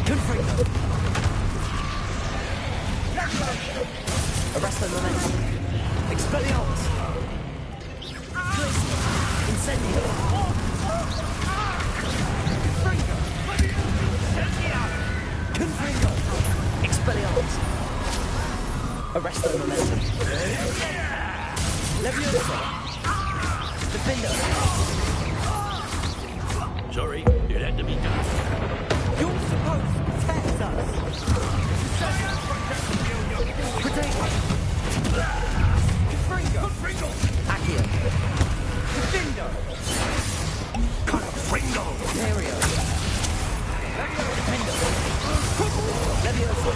Confringo! Arresto Momentum! Expelliarmus! Incendio! Confringo! Expelliarmus! Arresto Momentum! Leviosa! Defender! Sorry, it had to be done. You're supposed to protect us! Protect us! Confringo! Accio! Defender! Confringo! Aereo! Defender! Leviosa!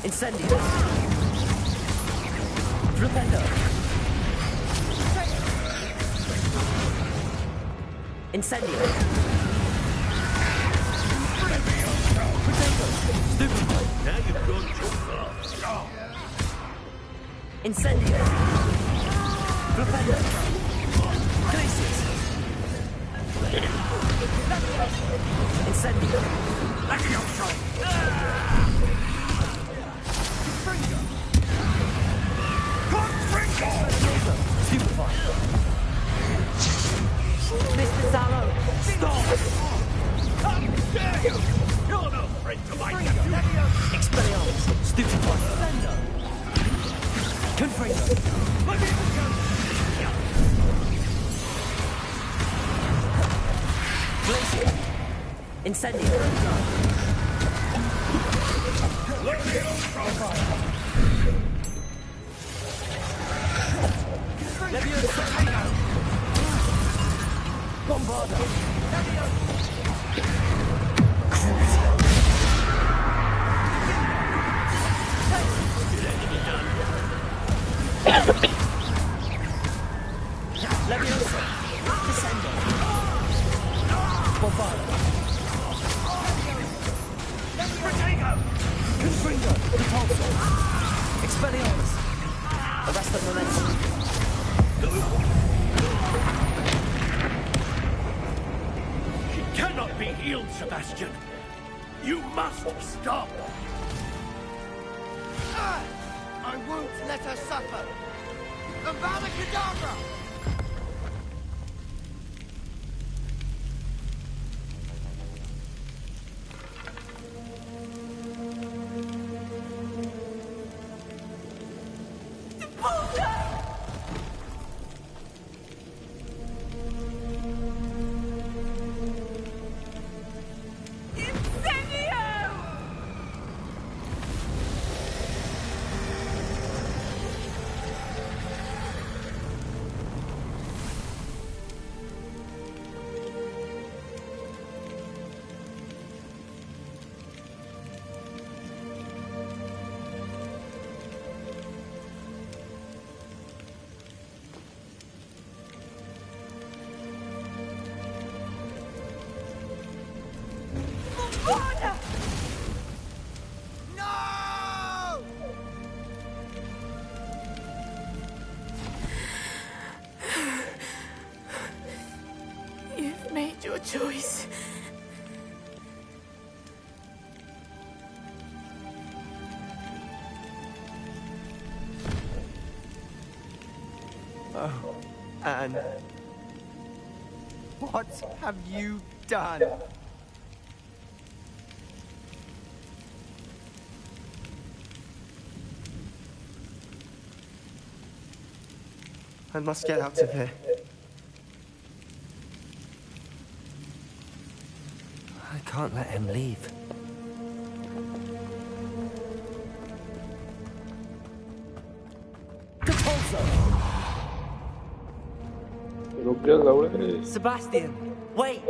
Incendio! Defender! Incendio! Stupefy! Now you've gone too far. Incendio! Defender! Glacius! Incendio! Leviosa! Confringo! Stupefy! Mr. Sallow! Stop! How dare you! You're no friend to my nephew! Expelliarmus! Stupefy! Confringo! Glacier! Incendio! Leviosa! Bombardo! Leviosa! Descendo! Bombardo! Confringo! Repulsor! Expelliarmus! Arresto Momentum! She cannot be healed, Sebastian. You must stop. I won't let her suffer! Avada Kedavra! Harder! No! You've made your choice. Oh, Anne. What have you done? I must get out of here. I can't let him leave. Sebastian, wait!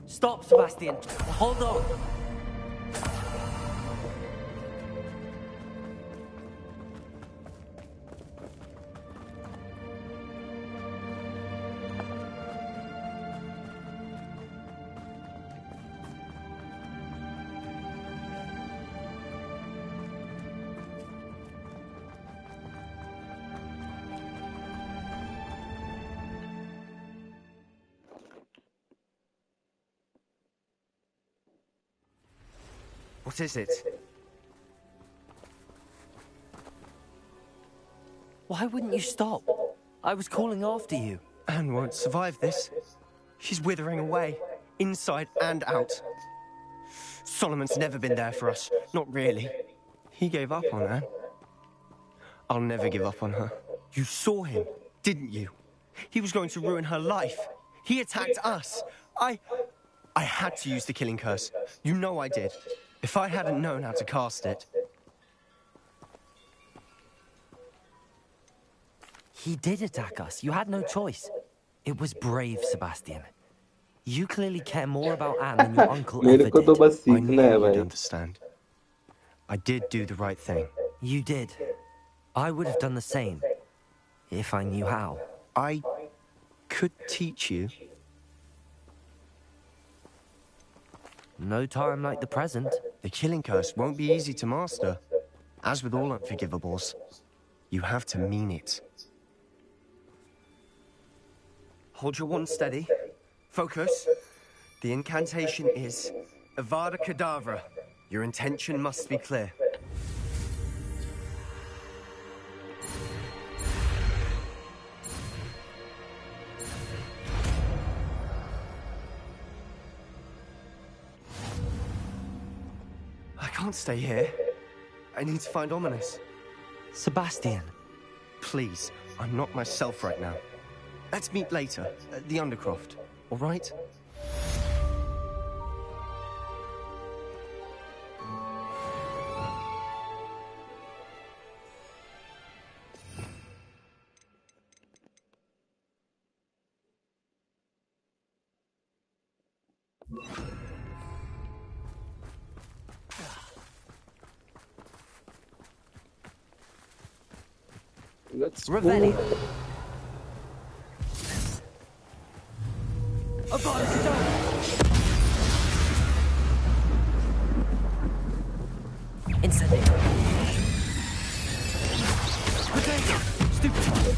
Stop, Sebastian. Hold on. What is it? Why wouldn't you stop? I was calling after you. Anne won't survive this. She's withering away, inside and out. Solomon's never been there for us. Not really. He gave up on Anne. I'll never give up on her. You saw him, didn't you? He was going to ruin her life. He attacked us. I had to use the killing curse. You know I did. If I hadn't known how to cast it... He did attack us. You had no choice. It was brave, Sebastian. You clearly care more about Anne than your uncle ever did. I knew you'd understand. I did do the right thing. You did. I would have done the same, if I knew how. I could teach you. No time like the present. The killing curse won't be easy to master. As with all unforgivables, you have to mean it. Hold your wand steady. Focus. The incantation is Avada Kedavra. Your intention must be clear. I can't stay here. I need to find Ominous. Sebastian. Please, I'm not myself right now. Let's meet later, at the Undercroft, all right? Let's Revelio. Incendio. Stupid.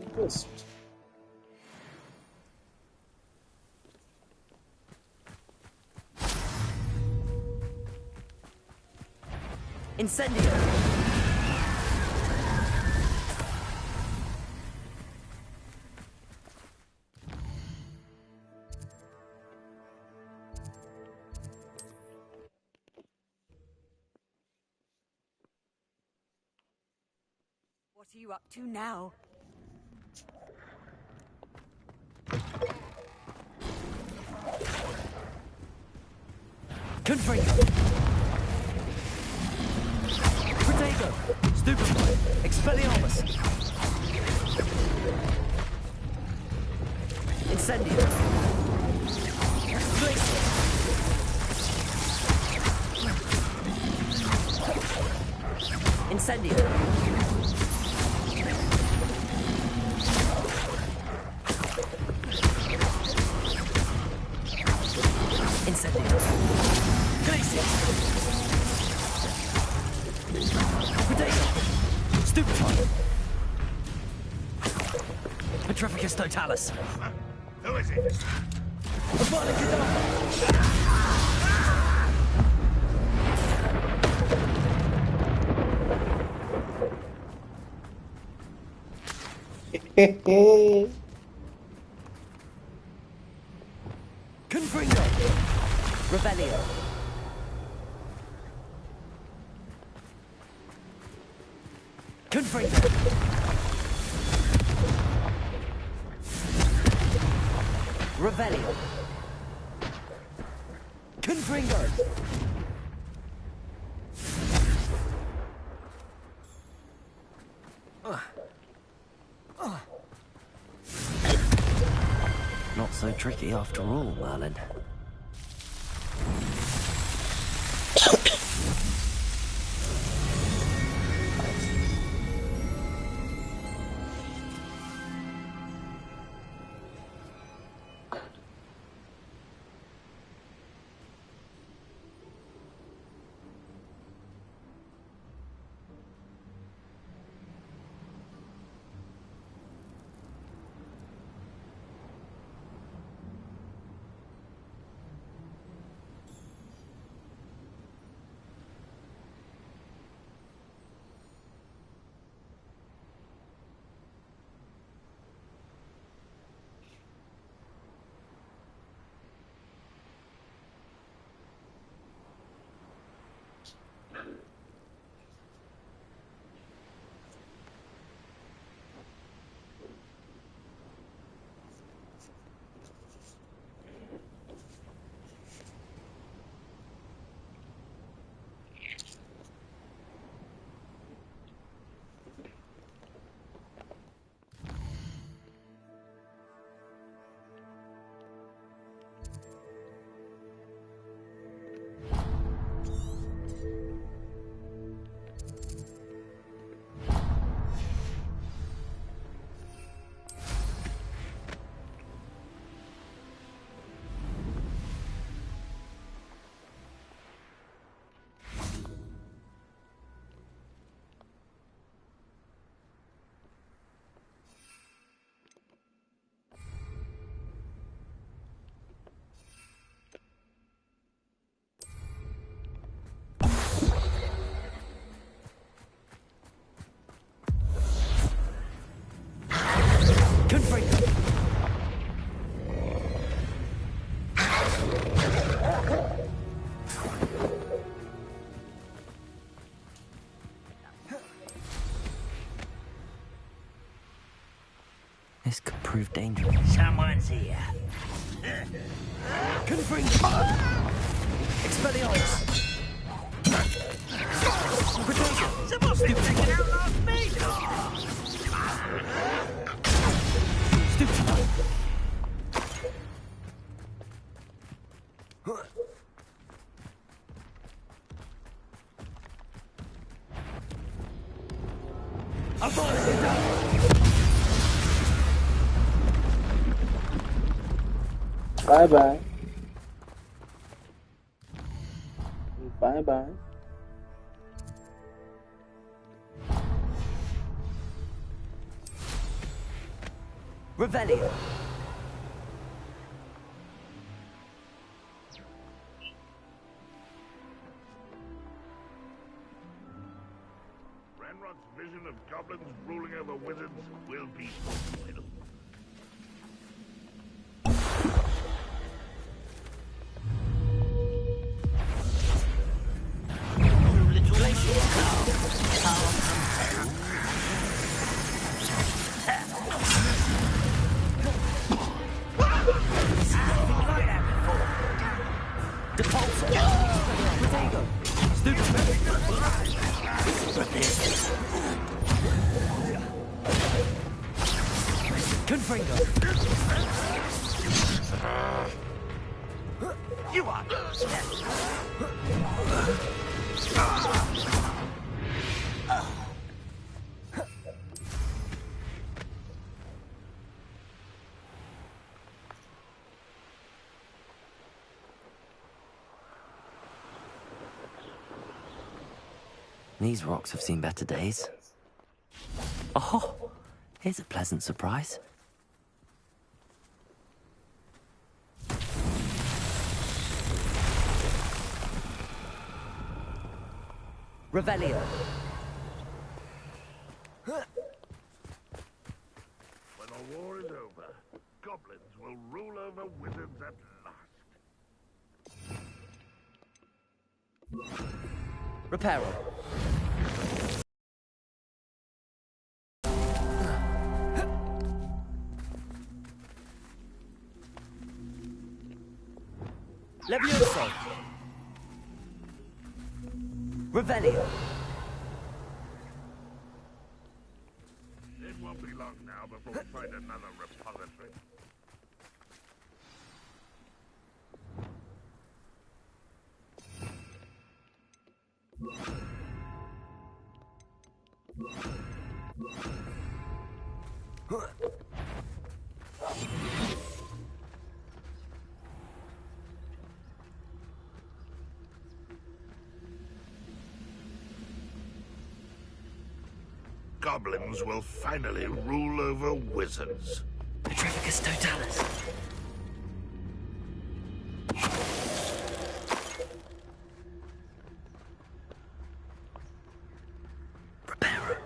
cheapest. Incendio! What are you up to now? Confringo! Protego! Stupefy! Expelliarmus! Incendio! Glacier! Incendio! Incendio! Glacier! Protego! Stupefy! Petrificus Totalis! Who is it? Confringo! Revelio! Confringo! Revelio! Confringo! Not so tricky after all, Merlin. This could prove dangerous. Someone's here. Confringo! Expelliarmus! Protego! Someone's been taken out last me! Stupefy! Bye bye. Bye bye. Revelio. Ranrock's vision of goblins ruling over wizards will be fulfilled. You are. These rocks have seen better days. Oh, here's a pleasant surprise. Revelio. When the war is over, goblins will rule over wizards at last. Reparo. Levioso. Revelio. It won't be long now before we find another repository. Goblins will finally rule over wizards. Petrificus totalis. Reparo.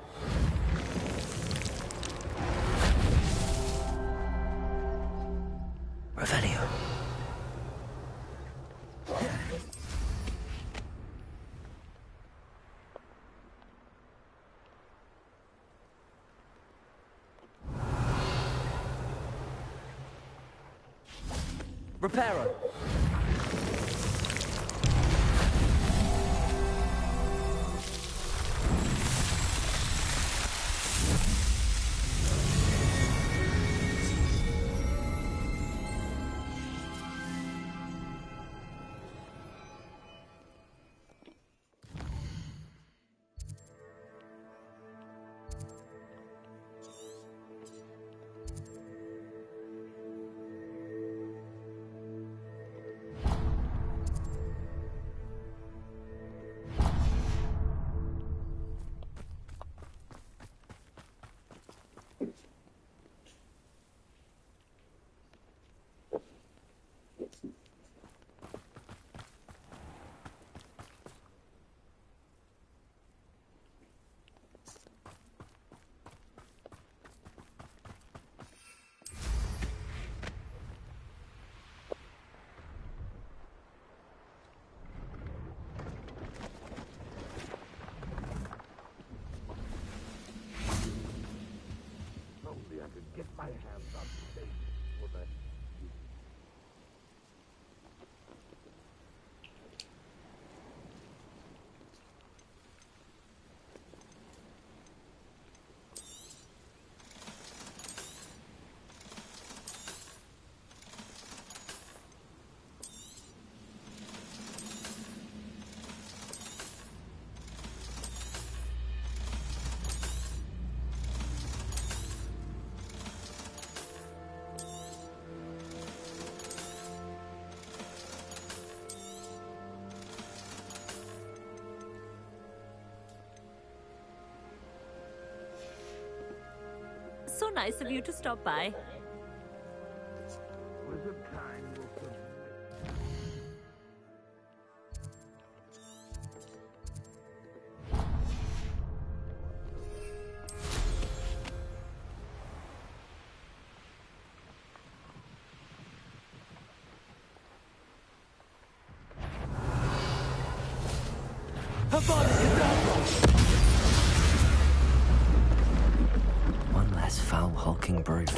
Revelio. Reparo. Only I could get my hands on things for that. So nice of you to stop by. One less foul, hulking brute.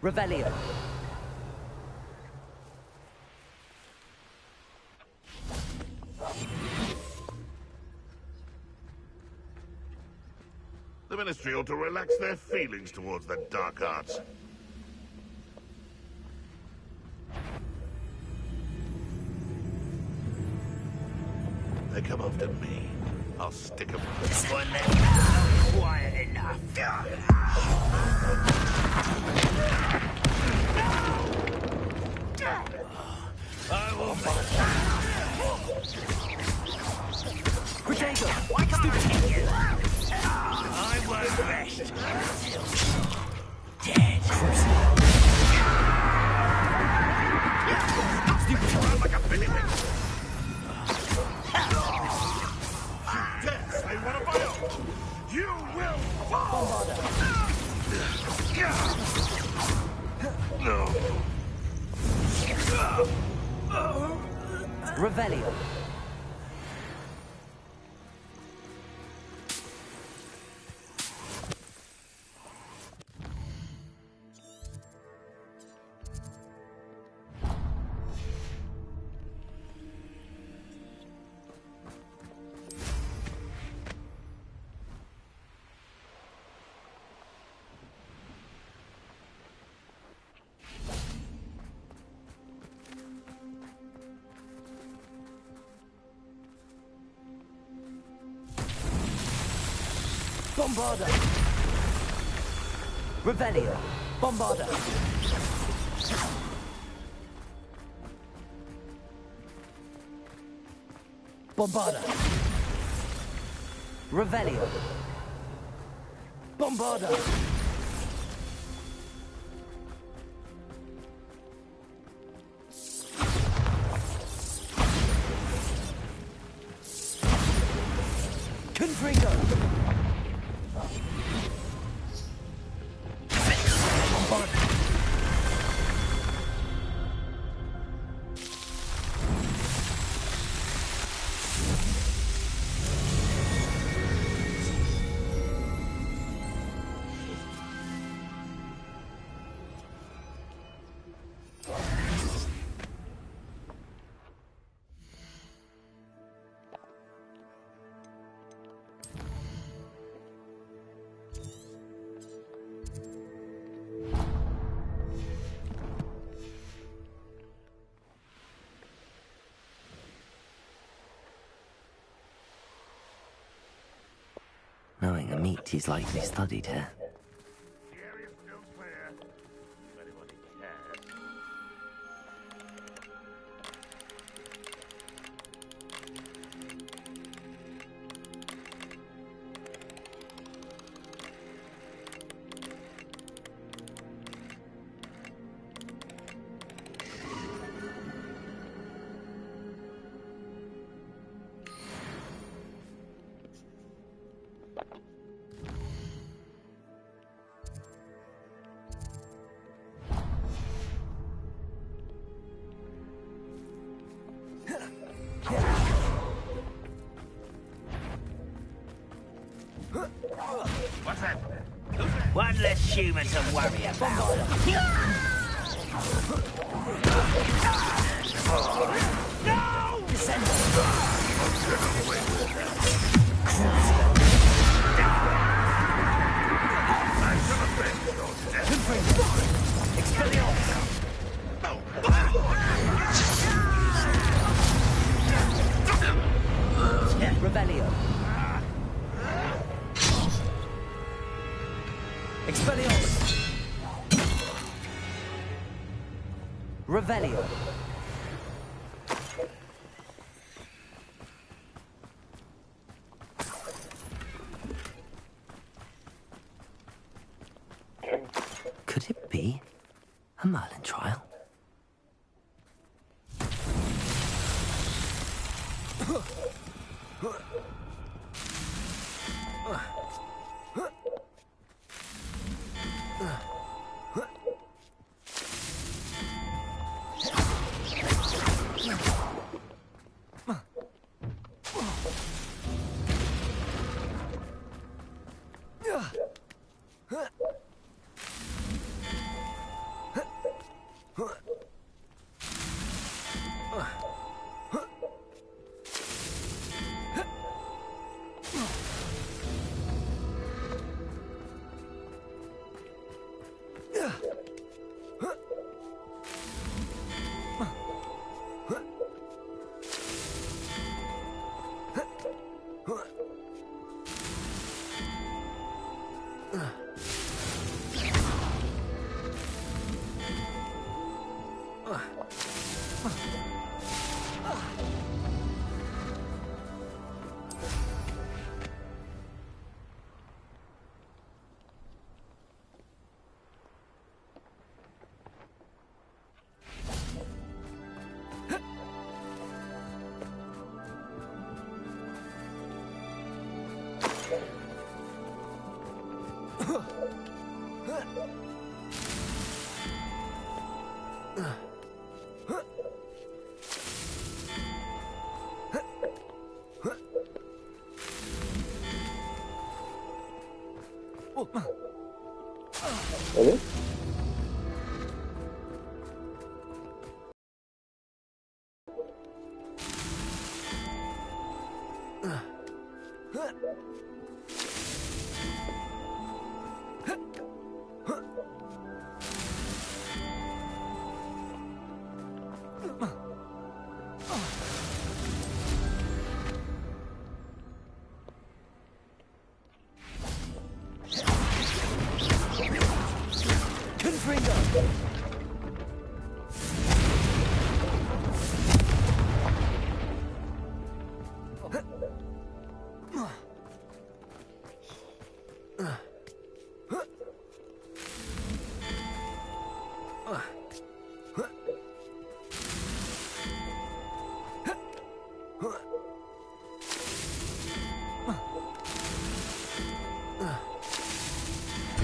Revelio. The Ministry ought to relax their feelings towards the dark arts. They come after me. I'll stick them. Someone let me know. Quiet enough. I will Potato! Why can't I take you? I won't rest until dead. Stupid run like a billywig. Dare say one of my own. You will fall. Revelio. Bombarda! Revelio! Bombarda! Bombarda! Revelio! Bombarda! Confringo! Knowing a meat he's likely studied here. The area's still clear. If anybody cares. What's that? One less human to worry about. No! Revelio. Expelliarmus. Revelio. Could it be a Merlin trial? अरे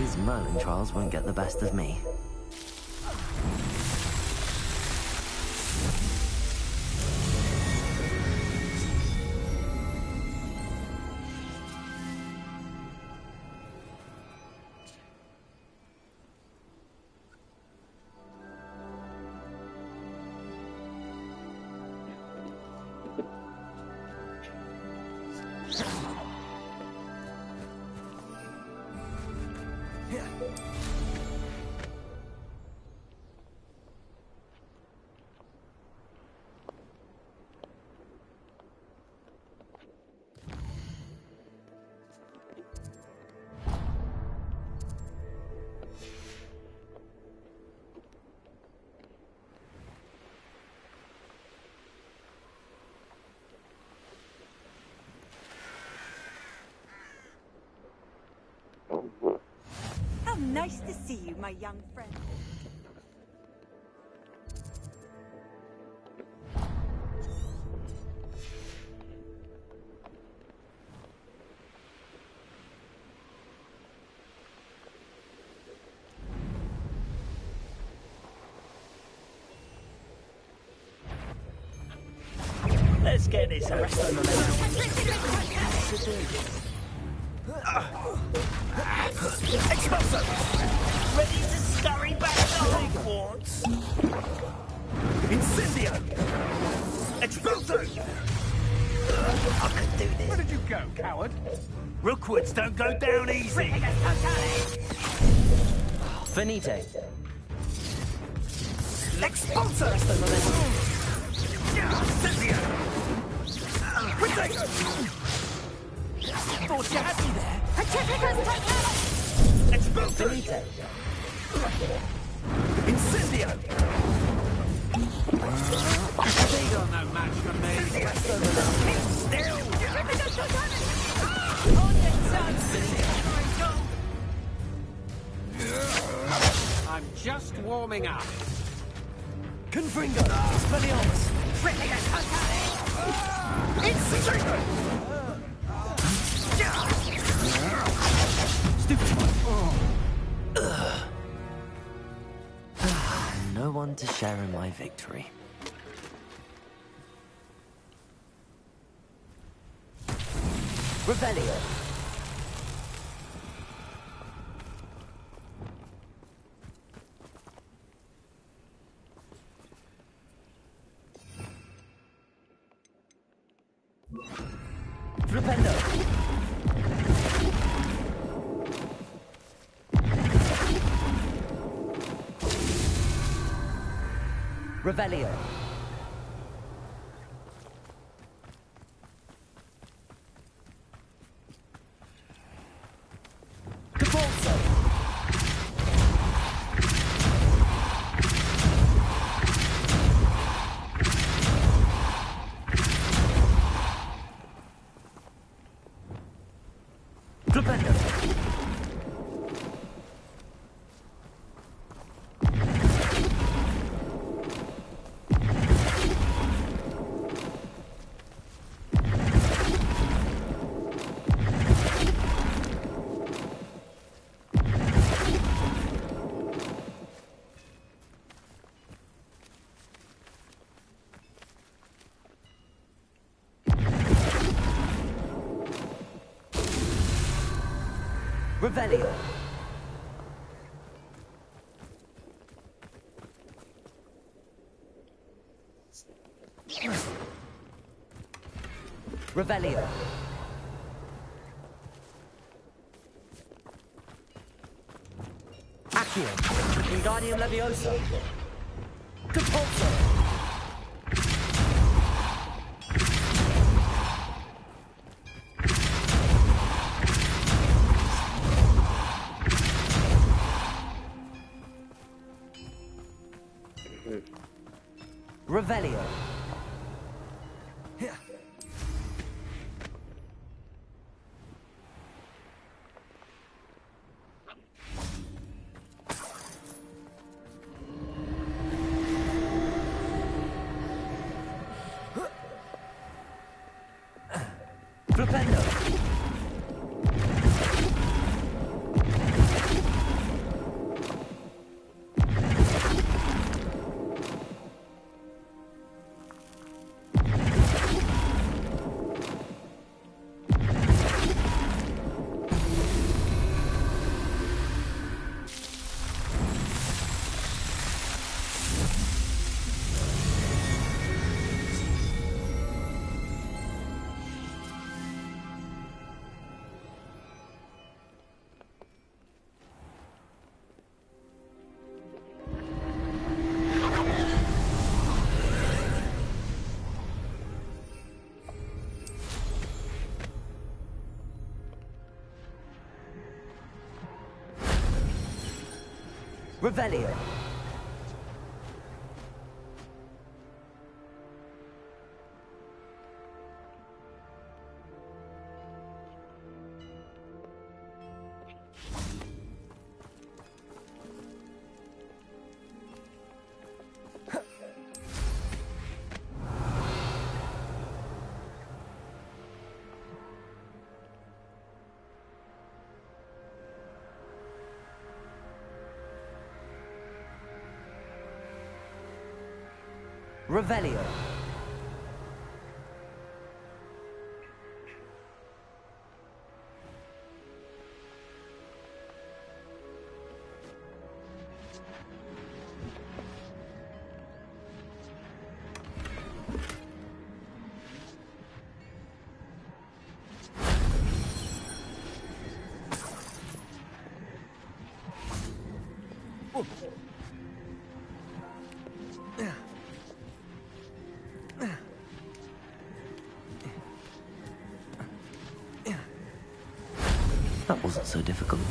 These Merlin trials won't get the best of me. How nice to see you, my young friend. Let's get this wrestling Expulso! Ready to scurry back to Hogwarts! Incendio! Expulso! I could do this. Where did you go, coward? Rookwoods don't go down easy! Finite. Expulsor! Cynthia! Potato! Thought you had me there. Expulsor! Finite. Incendio! They got no match for me. Still! I'm just warming up. Confringo! Expelliarmus! Incendio! Stupid one! No one to share in my victory. Revelio. Flipendo. Revelio. Capolso. Flipendo. Revelio. Revelio. Accio. Wingardium Leviosa. Capolso. Revelio. Flipendo. Revelio. Revelio. wasn't so difficult.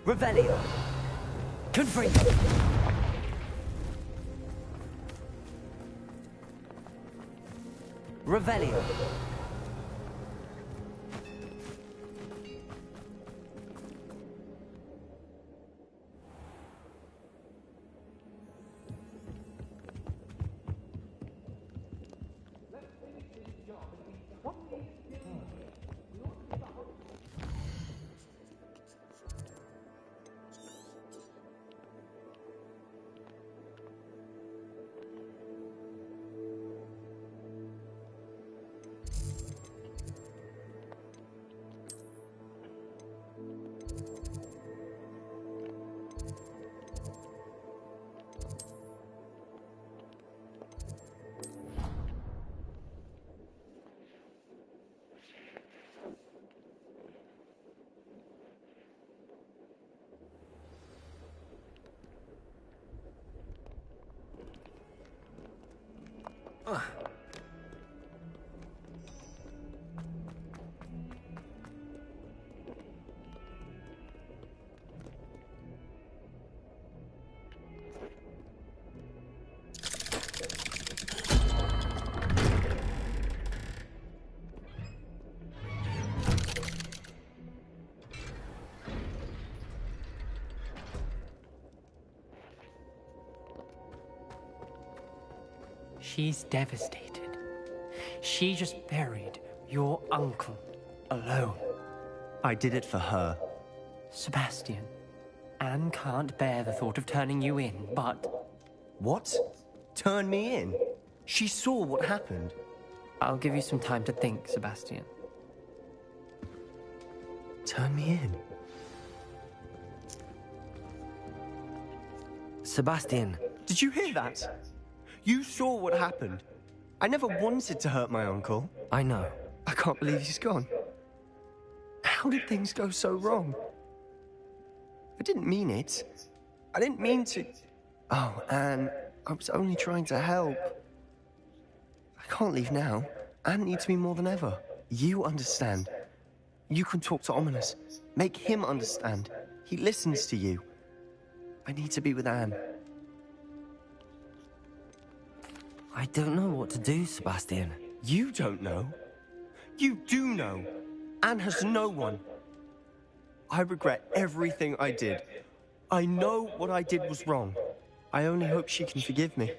Revelio! Confringo! Revelio! She's devastated. She just buried your uncle alone. I did it for her. Sebastian, Anne can't bear the thought of turning you in, but... What? Turn me in? She saw what happened. I'll give you some time to think, Sebastian. Turn me in? Sebastian. Did you hear that? You saw what happened. I never wanted to hurt my uncle. I know. I can't believe he's gone. How did things go so wrong? I didn't mean it. I didn't mean to... Oh, Anne, I was only trying to help. I can't leave now. Anne needs me more than ever. You understand. You can talk to Ominous. Make him understand. He listens to you. I need to be with Anne. I don't know what to do, Sebastian. You don't know. You do know. Anne has no one. I regret everything I did. I know what I did was wrong. I only hope she can forgive me.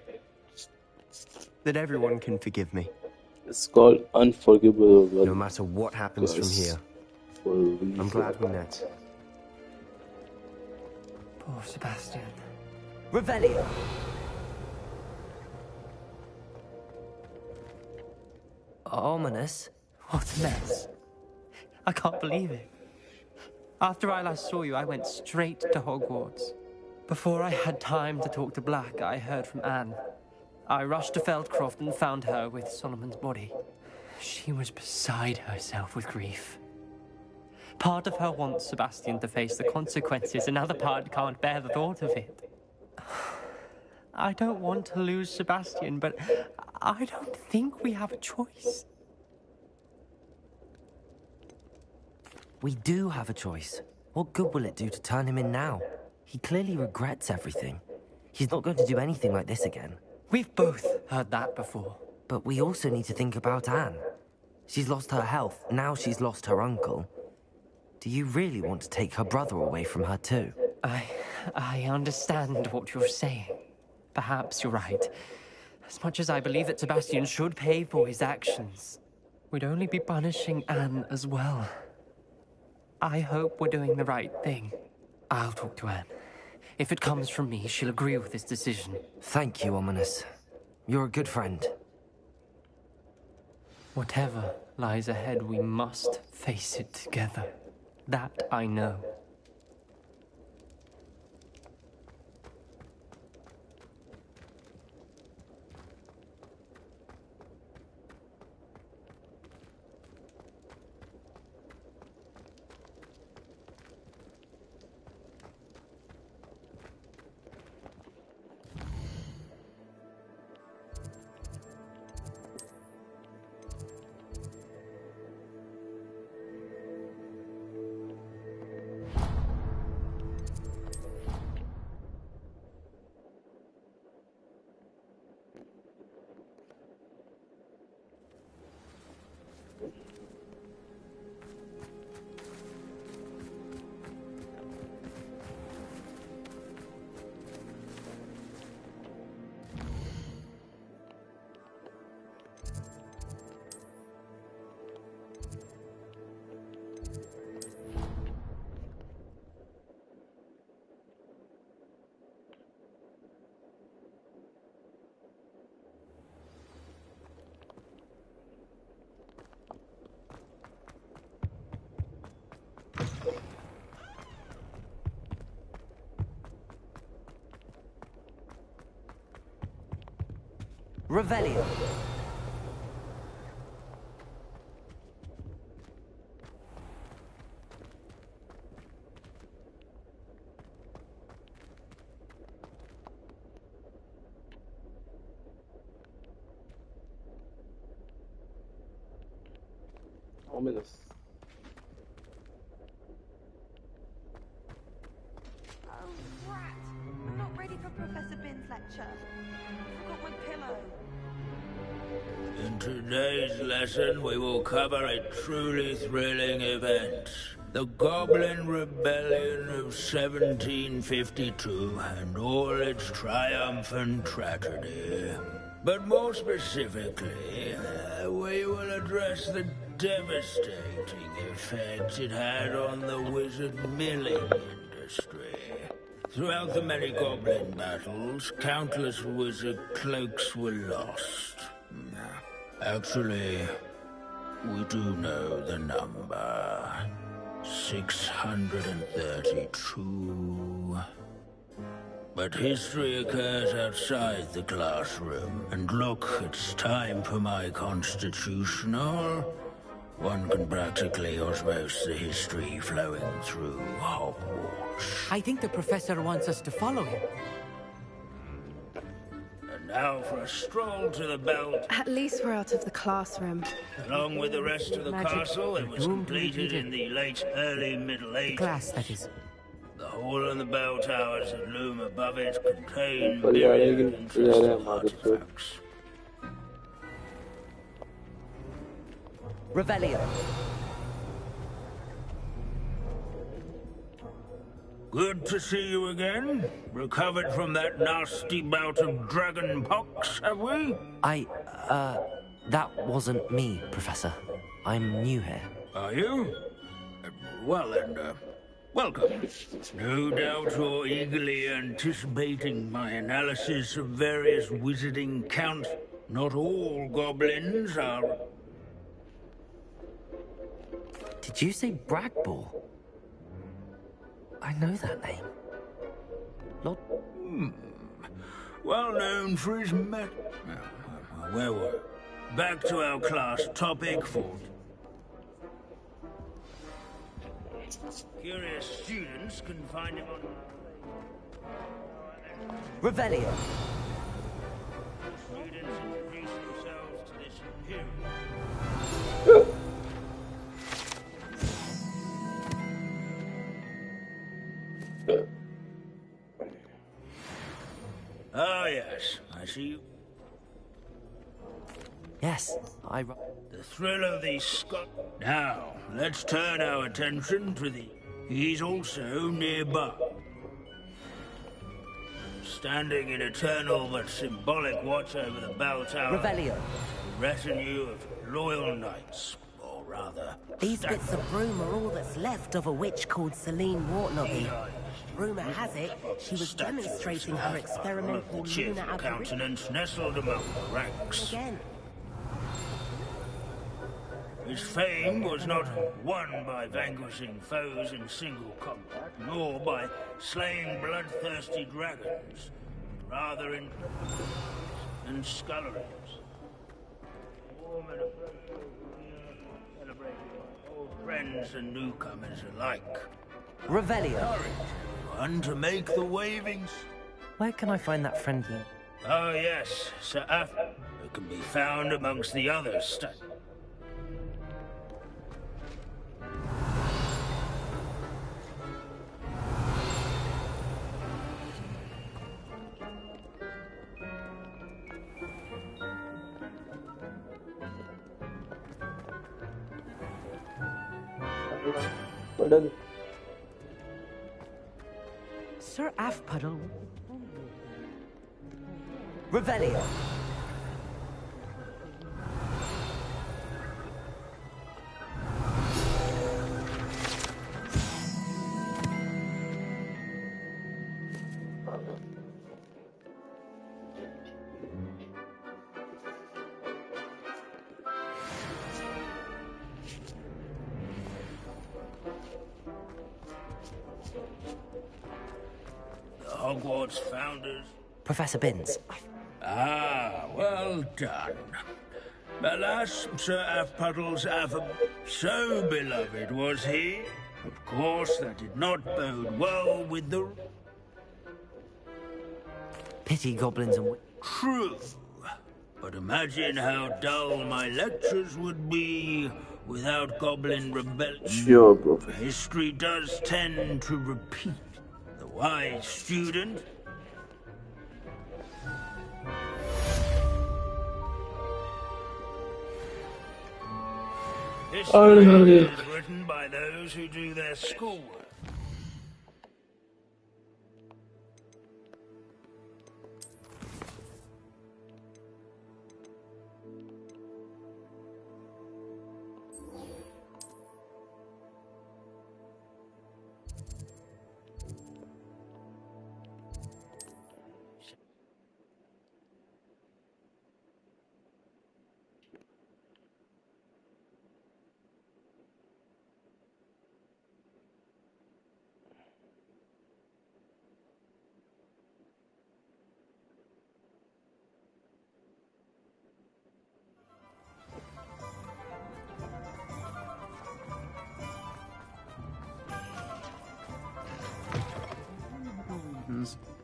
That everyone can forgive me. It's called Unforgivable. No matter what happens from here. I'm glad we met. Poor Sebastian. Revelio! Ominous? What a mess. I can't believe it. After I last saw you, I went straight to Hogwarts. Before I had time to talk to Black, I heard from Anne. I rushed to Feldcroft and found her with Solomon's body. She was beside herself with grief. Part of her wants Sebastian to face the consequences, another part can't bear the thought of it. I don't want to lose Sebastian, but I don't think we have a choice. We do have a choice. What good will it do to turn him in now? He clearly regrets everything. He's not going to do anything like this again. We've both heard that before. But we also need to think about Anne. She's lost her health, now she's lost her uncle. Do you really want to take her brother away from her too? I understand what you're saying. Perhaps you're right. As much as I believe that Sebastian should pay for his actions, we'd only be punishing Anne as well. I hope we're doing the right thing. I'll talk to Anne. If it comes from me, she'll agree with this decision. Thank you, Ominous. You're a good friend. Whatever lies ahead, we must face it together. That I know. Revelio. Ominous. Oh, rat! I'm not ready for Professor Bin's lecture. I forgot my pillow. In today's lesson, we will cover a truly thrilling event. The Goblin Rebellion of 1752 and all its triumphant tragedy. But more specifically, we will address the devastating effect it had on the wizard milling industry. Throughout the many goblin battles, countless wizard cloaks were lost. Actually, we do know the number. 632. But history occurs outside the classroom, and look, it's time for my constitutional. One can practically osmose the history flowing through Hogwarts. I think the professor wants us to follow him. And now for a stroll to the belt. At least we're out of the classroom. Along with the rest of the Magic. castle, it was completed in the late early Middle Ages. Glass, that is. The hall and the bell towers that loom above it contain myriad interesting artifacts. Revelio. Good to see you again. Recovered from that nasty bout of dragon pox, have we? That wasn't me, Professor. I'm new here. Are you? Well then, welcome. No doubt you're eagerly anticipating my analysis of various wizarding counts. Not all goblins are... Did you say Bragball? I know that name. Not... Well known for his where were we? Back to our class topic for... Curious students can find him on... Revelio. Students introduce themselves to this imperial... Oh, yes. I see you. Yes, The thrill of the Scot... Now, let's turn our attention to the... He's also nearby. Standing in eternal but symbolic watch over the bell tower... Revelio. A retinue of loyal knights. Or rather... These bits of broom are all that's left of a witch called Celine Wartnoggy. Rumour has it, she was demonstrating her experimental lunar algorithm. Countenance nestled among the ranks. Again. His fame was not won by vanquishing foes in single combat, nor by slaying bloodthirsty dragons, but rather in sculleries. Warm and celebrating old friends and newcomers alike. Revelio. One to make the wavings. Where can I find that friendly? Oh yes, Sir Af, who can be found amongst the others. Sir Afpuddle. Revelio. Hogwarts founders. Professor Binns, Ah, well done. Alas, Sir Afpuddle's so beloved was he. Of course, that did not bode well with the... Pity goblins and... True. But imagine how dull my lectures would be without goblin rebellion. Sure, bro. History does tend to repeat. The wise student... History is written by those who do their schoolwork.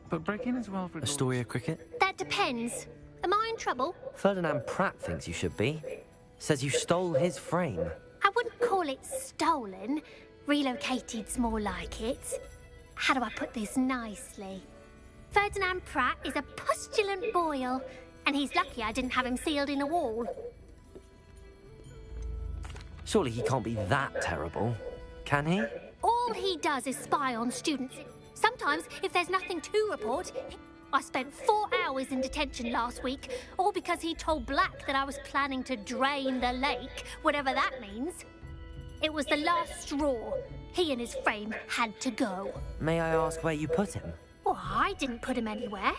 But breaking is well for... Astoria cricket? That depends. Am I in trouble? Ferdinand Pratt thinks you should be. Says you stole his frame. I wouldn't call it stolen. Relocated's more like it. How do I put this nicely? Ferdinand Pratt is a pustulant boil, and he's lucky I didn't have him sealed in a wall. Surely he can't be that terrible, can he? All he does is spy on students. Sometimes, if there's nothing to report... I spent 4 hours in detention last week, all because he told Black that I was planning to drain the lake, whatever that means. It was the last straw. He and his frame had to go. May I ask where you put him? Well, I didn't put him anywhere.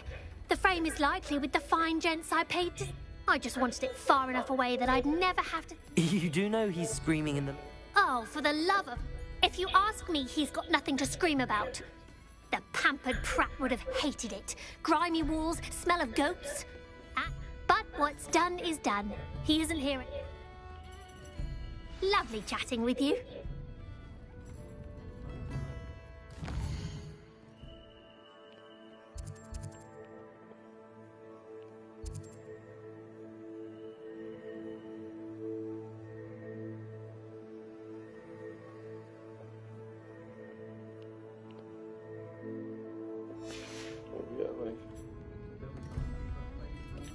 The frame is likely with the fine gents I paid to... I just wanted it far enough away that I'd never have to... You do know he's screaming in the... Oh, for the love of... If you ask me, he's got nothing to scream about. The pampered Pratt would have hated it. Grimy walls, smell of goats. But what's done is done. He isn't here. Lovely chatting with you.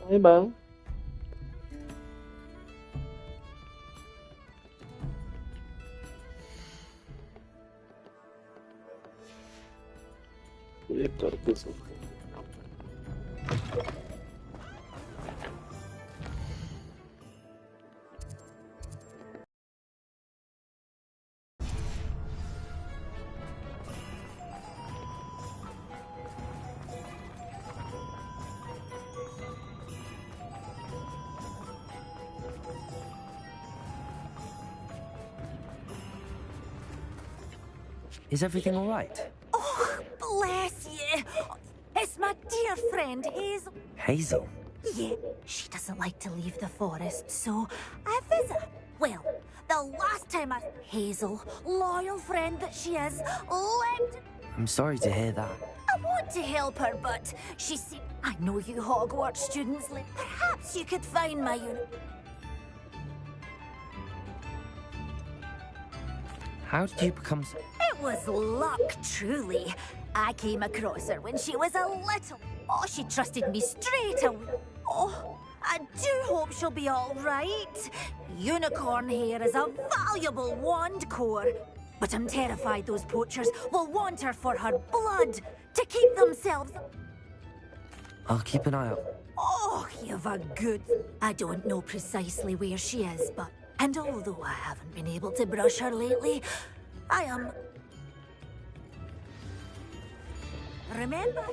Hai bang. Ini terus. Is everything all right? Oh, bless you. It's my dear friend, Hazel. Hazel? Yeah, she doesn't like to leave the forest, so I visit. Well, the last time Hazel, loyal friend that she is, left... I'm sorry to hear that. I want to help her, but she said, I know you Hogwarts students, perhaps you could find my unit. How did you become so... It was luck, truly. I came across her when she was a little... Oh, she trusted me straight away. Oh, I do hope she'll be all right. Unicorn hair is a valuable wand core. But I'm terrified those poachers will want her for her blood to keep themselves... I'll keep an eye out. Oh, you've a good... I don't know precisely where she is, but... And although I haven't been able to brush her lately, I am... Remember?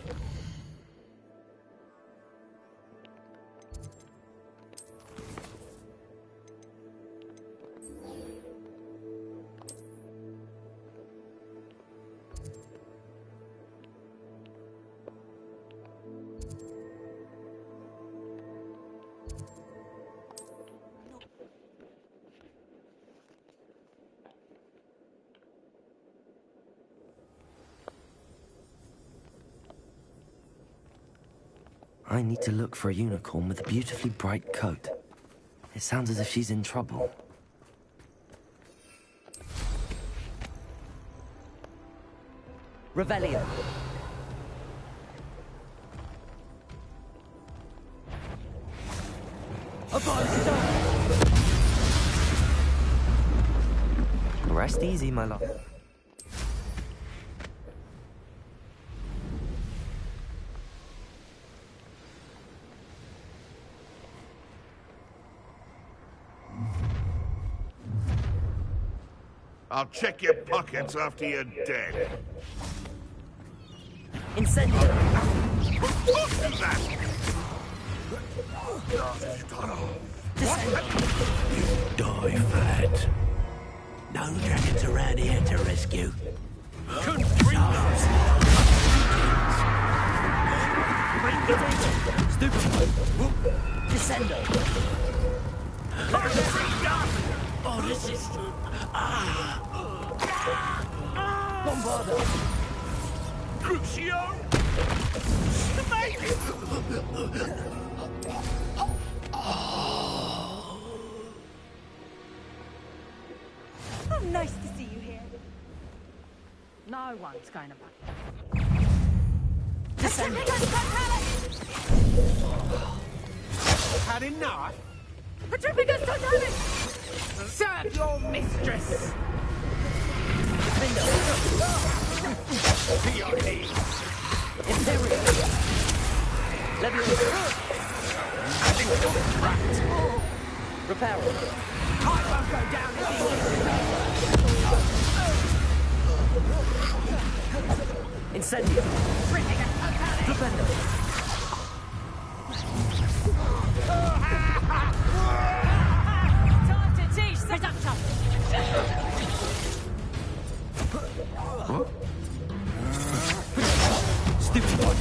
I need to look for a unicorn with a beautifully bright coat. It sounds as if she's in trouble. Revelio. Rest easy, my love. I'll check your pockets after you're dead. Incendio. Do that! Die fat. No dragons around here to rescue. Descendo. Oh, this is... Bombardo. Crucio! Oh, nice to see you here. No one's going to back. Had enough? Petrificus totalis! Serve your mistress! Imperial. Leviosa. Reparo. I won't go down if he Incendio. Flipendo. Time to teach seduction! Stupid one.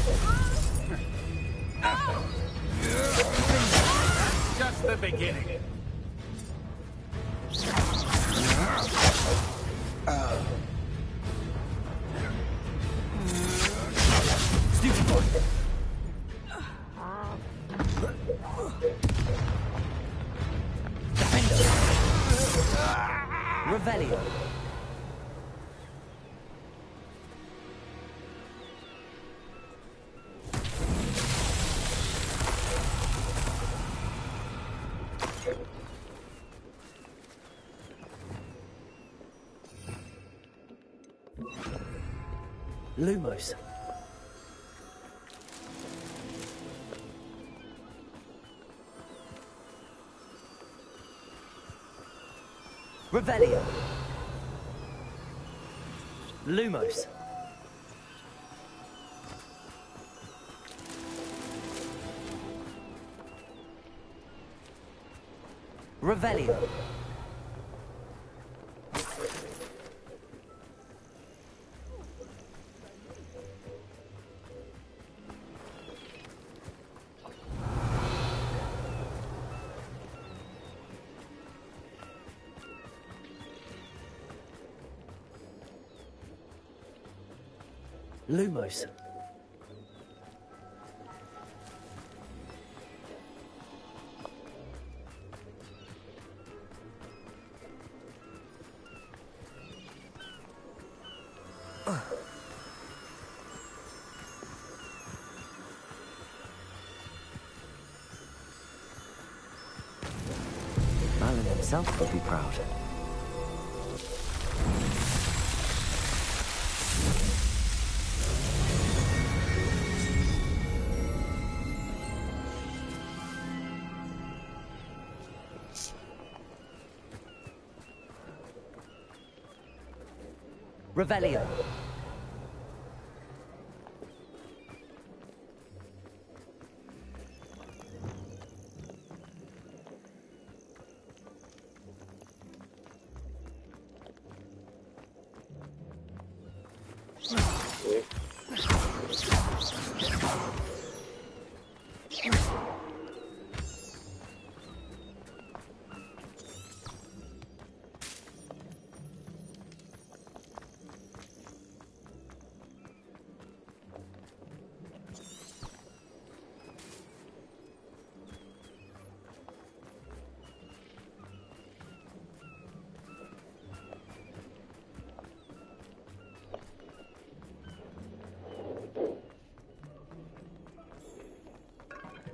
Just the beginning. Stupid one. Defendo. Revelio. Lumos. Revelio. Lumos. Revelio. Lumos. Merlin himself would be proud. Revelio.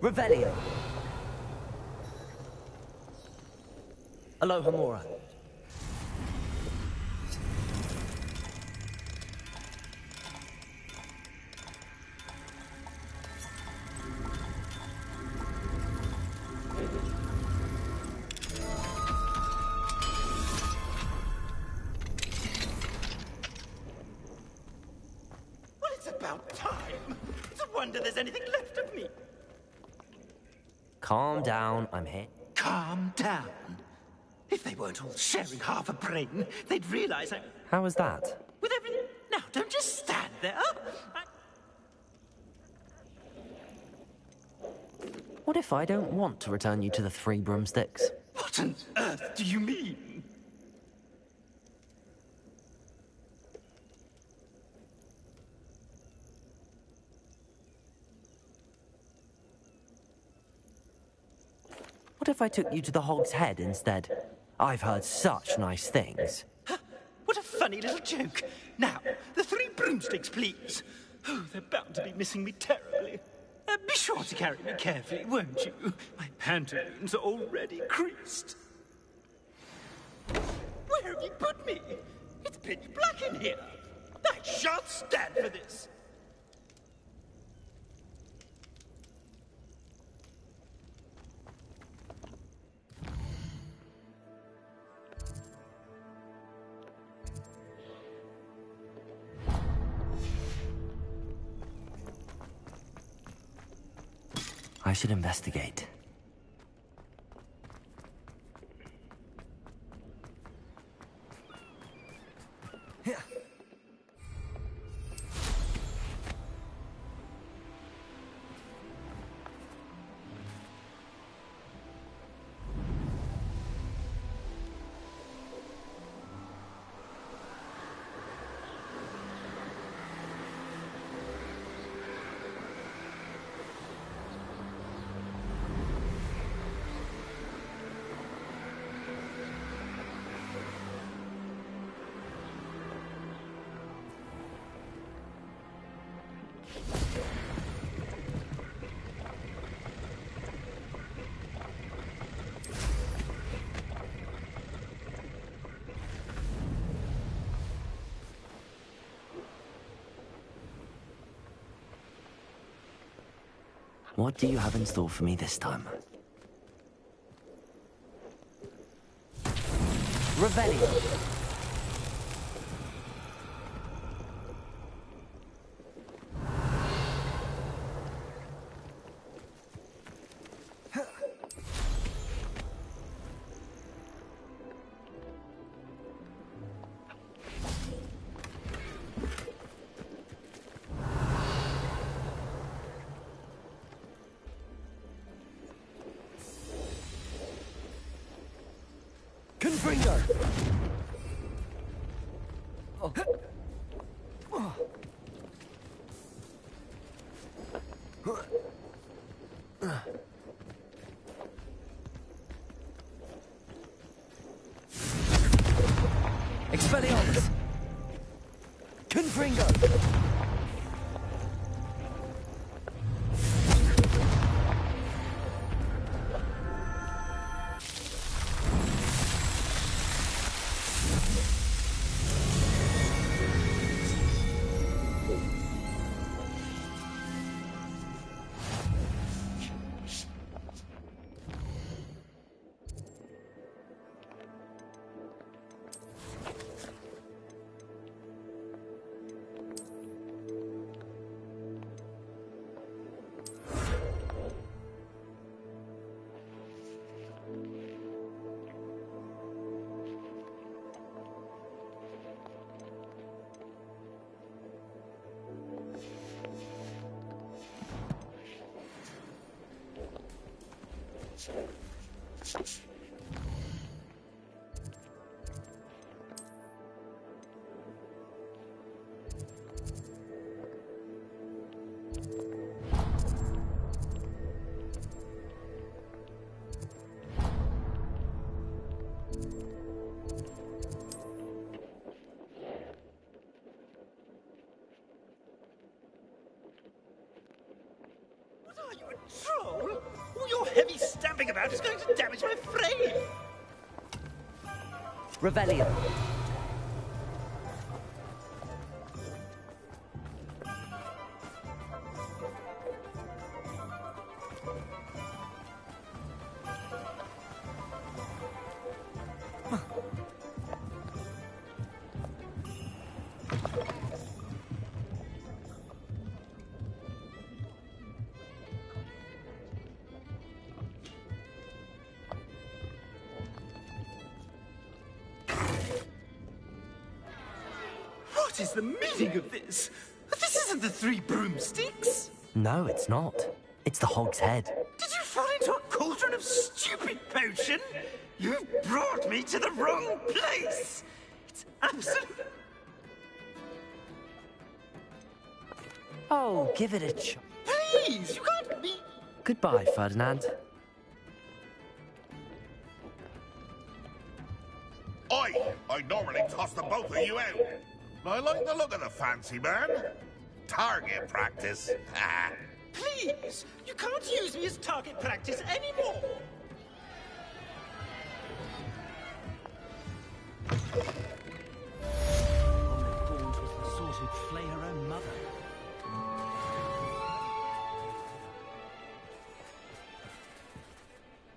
Revelio. Aloha Mora. Well, it's about time. It's a wonder there's anything left of me. Calm down, I'm here. Calm down. If they weren't all sharing half a brain, they'd realize I'm... How was that? With everything... Now, don't just stand there. What if I don't want to return you to the Three Broomsticks? What on earth do you mean? What if I took you to the Hog's Head instead? I've heard such nice things. What a funny little joke. Now, the Three Broomsticks, please. Oh, they're bound to be missing me terribly. Be sure to carry me carefully, won't you? My pantaloons are already creased. Where have you put me? It's pitch black in here. I shan't stand for this. I should investigate. What do you have in store for me this time? Revelio. Confringo! Oh. Expelliarmus! Confringo! Are you a troll? All your heavy stamping about is going to damage my frame. Revelio. What is the meaning of this? This isn't the Three Broomsticks. No, it's not. It's the Hog's Head. Did you fall into a cauldron of stupid potion? You've brought me to the wrong place. It's absolute... Oh, give it a shot. Please, you can't be... Goodbye, Ferdinand. I normally toss the both of you out. I like the look of the fancy man. Target practice. Please, you can't use me as target practice anymore. Gaunt was the sort who'd flay her own mother.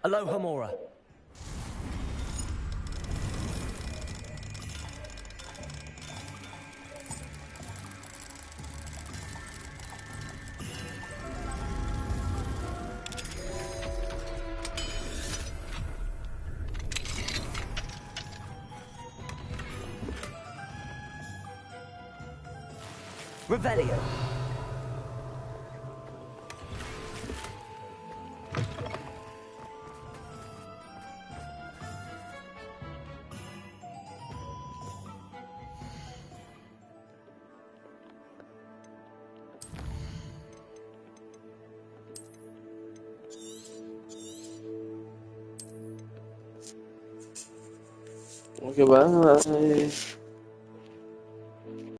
Aloha Mora. Revelio. Okay, bye.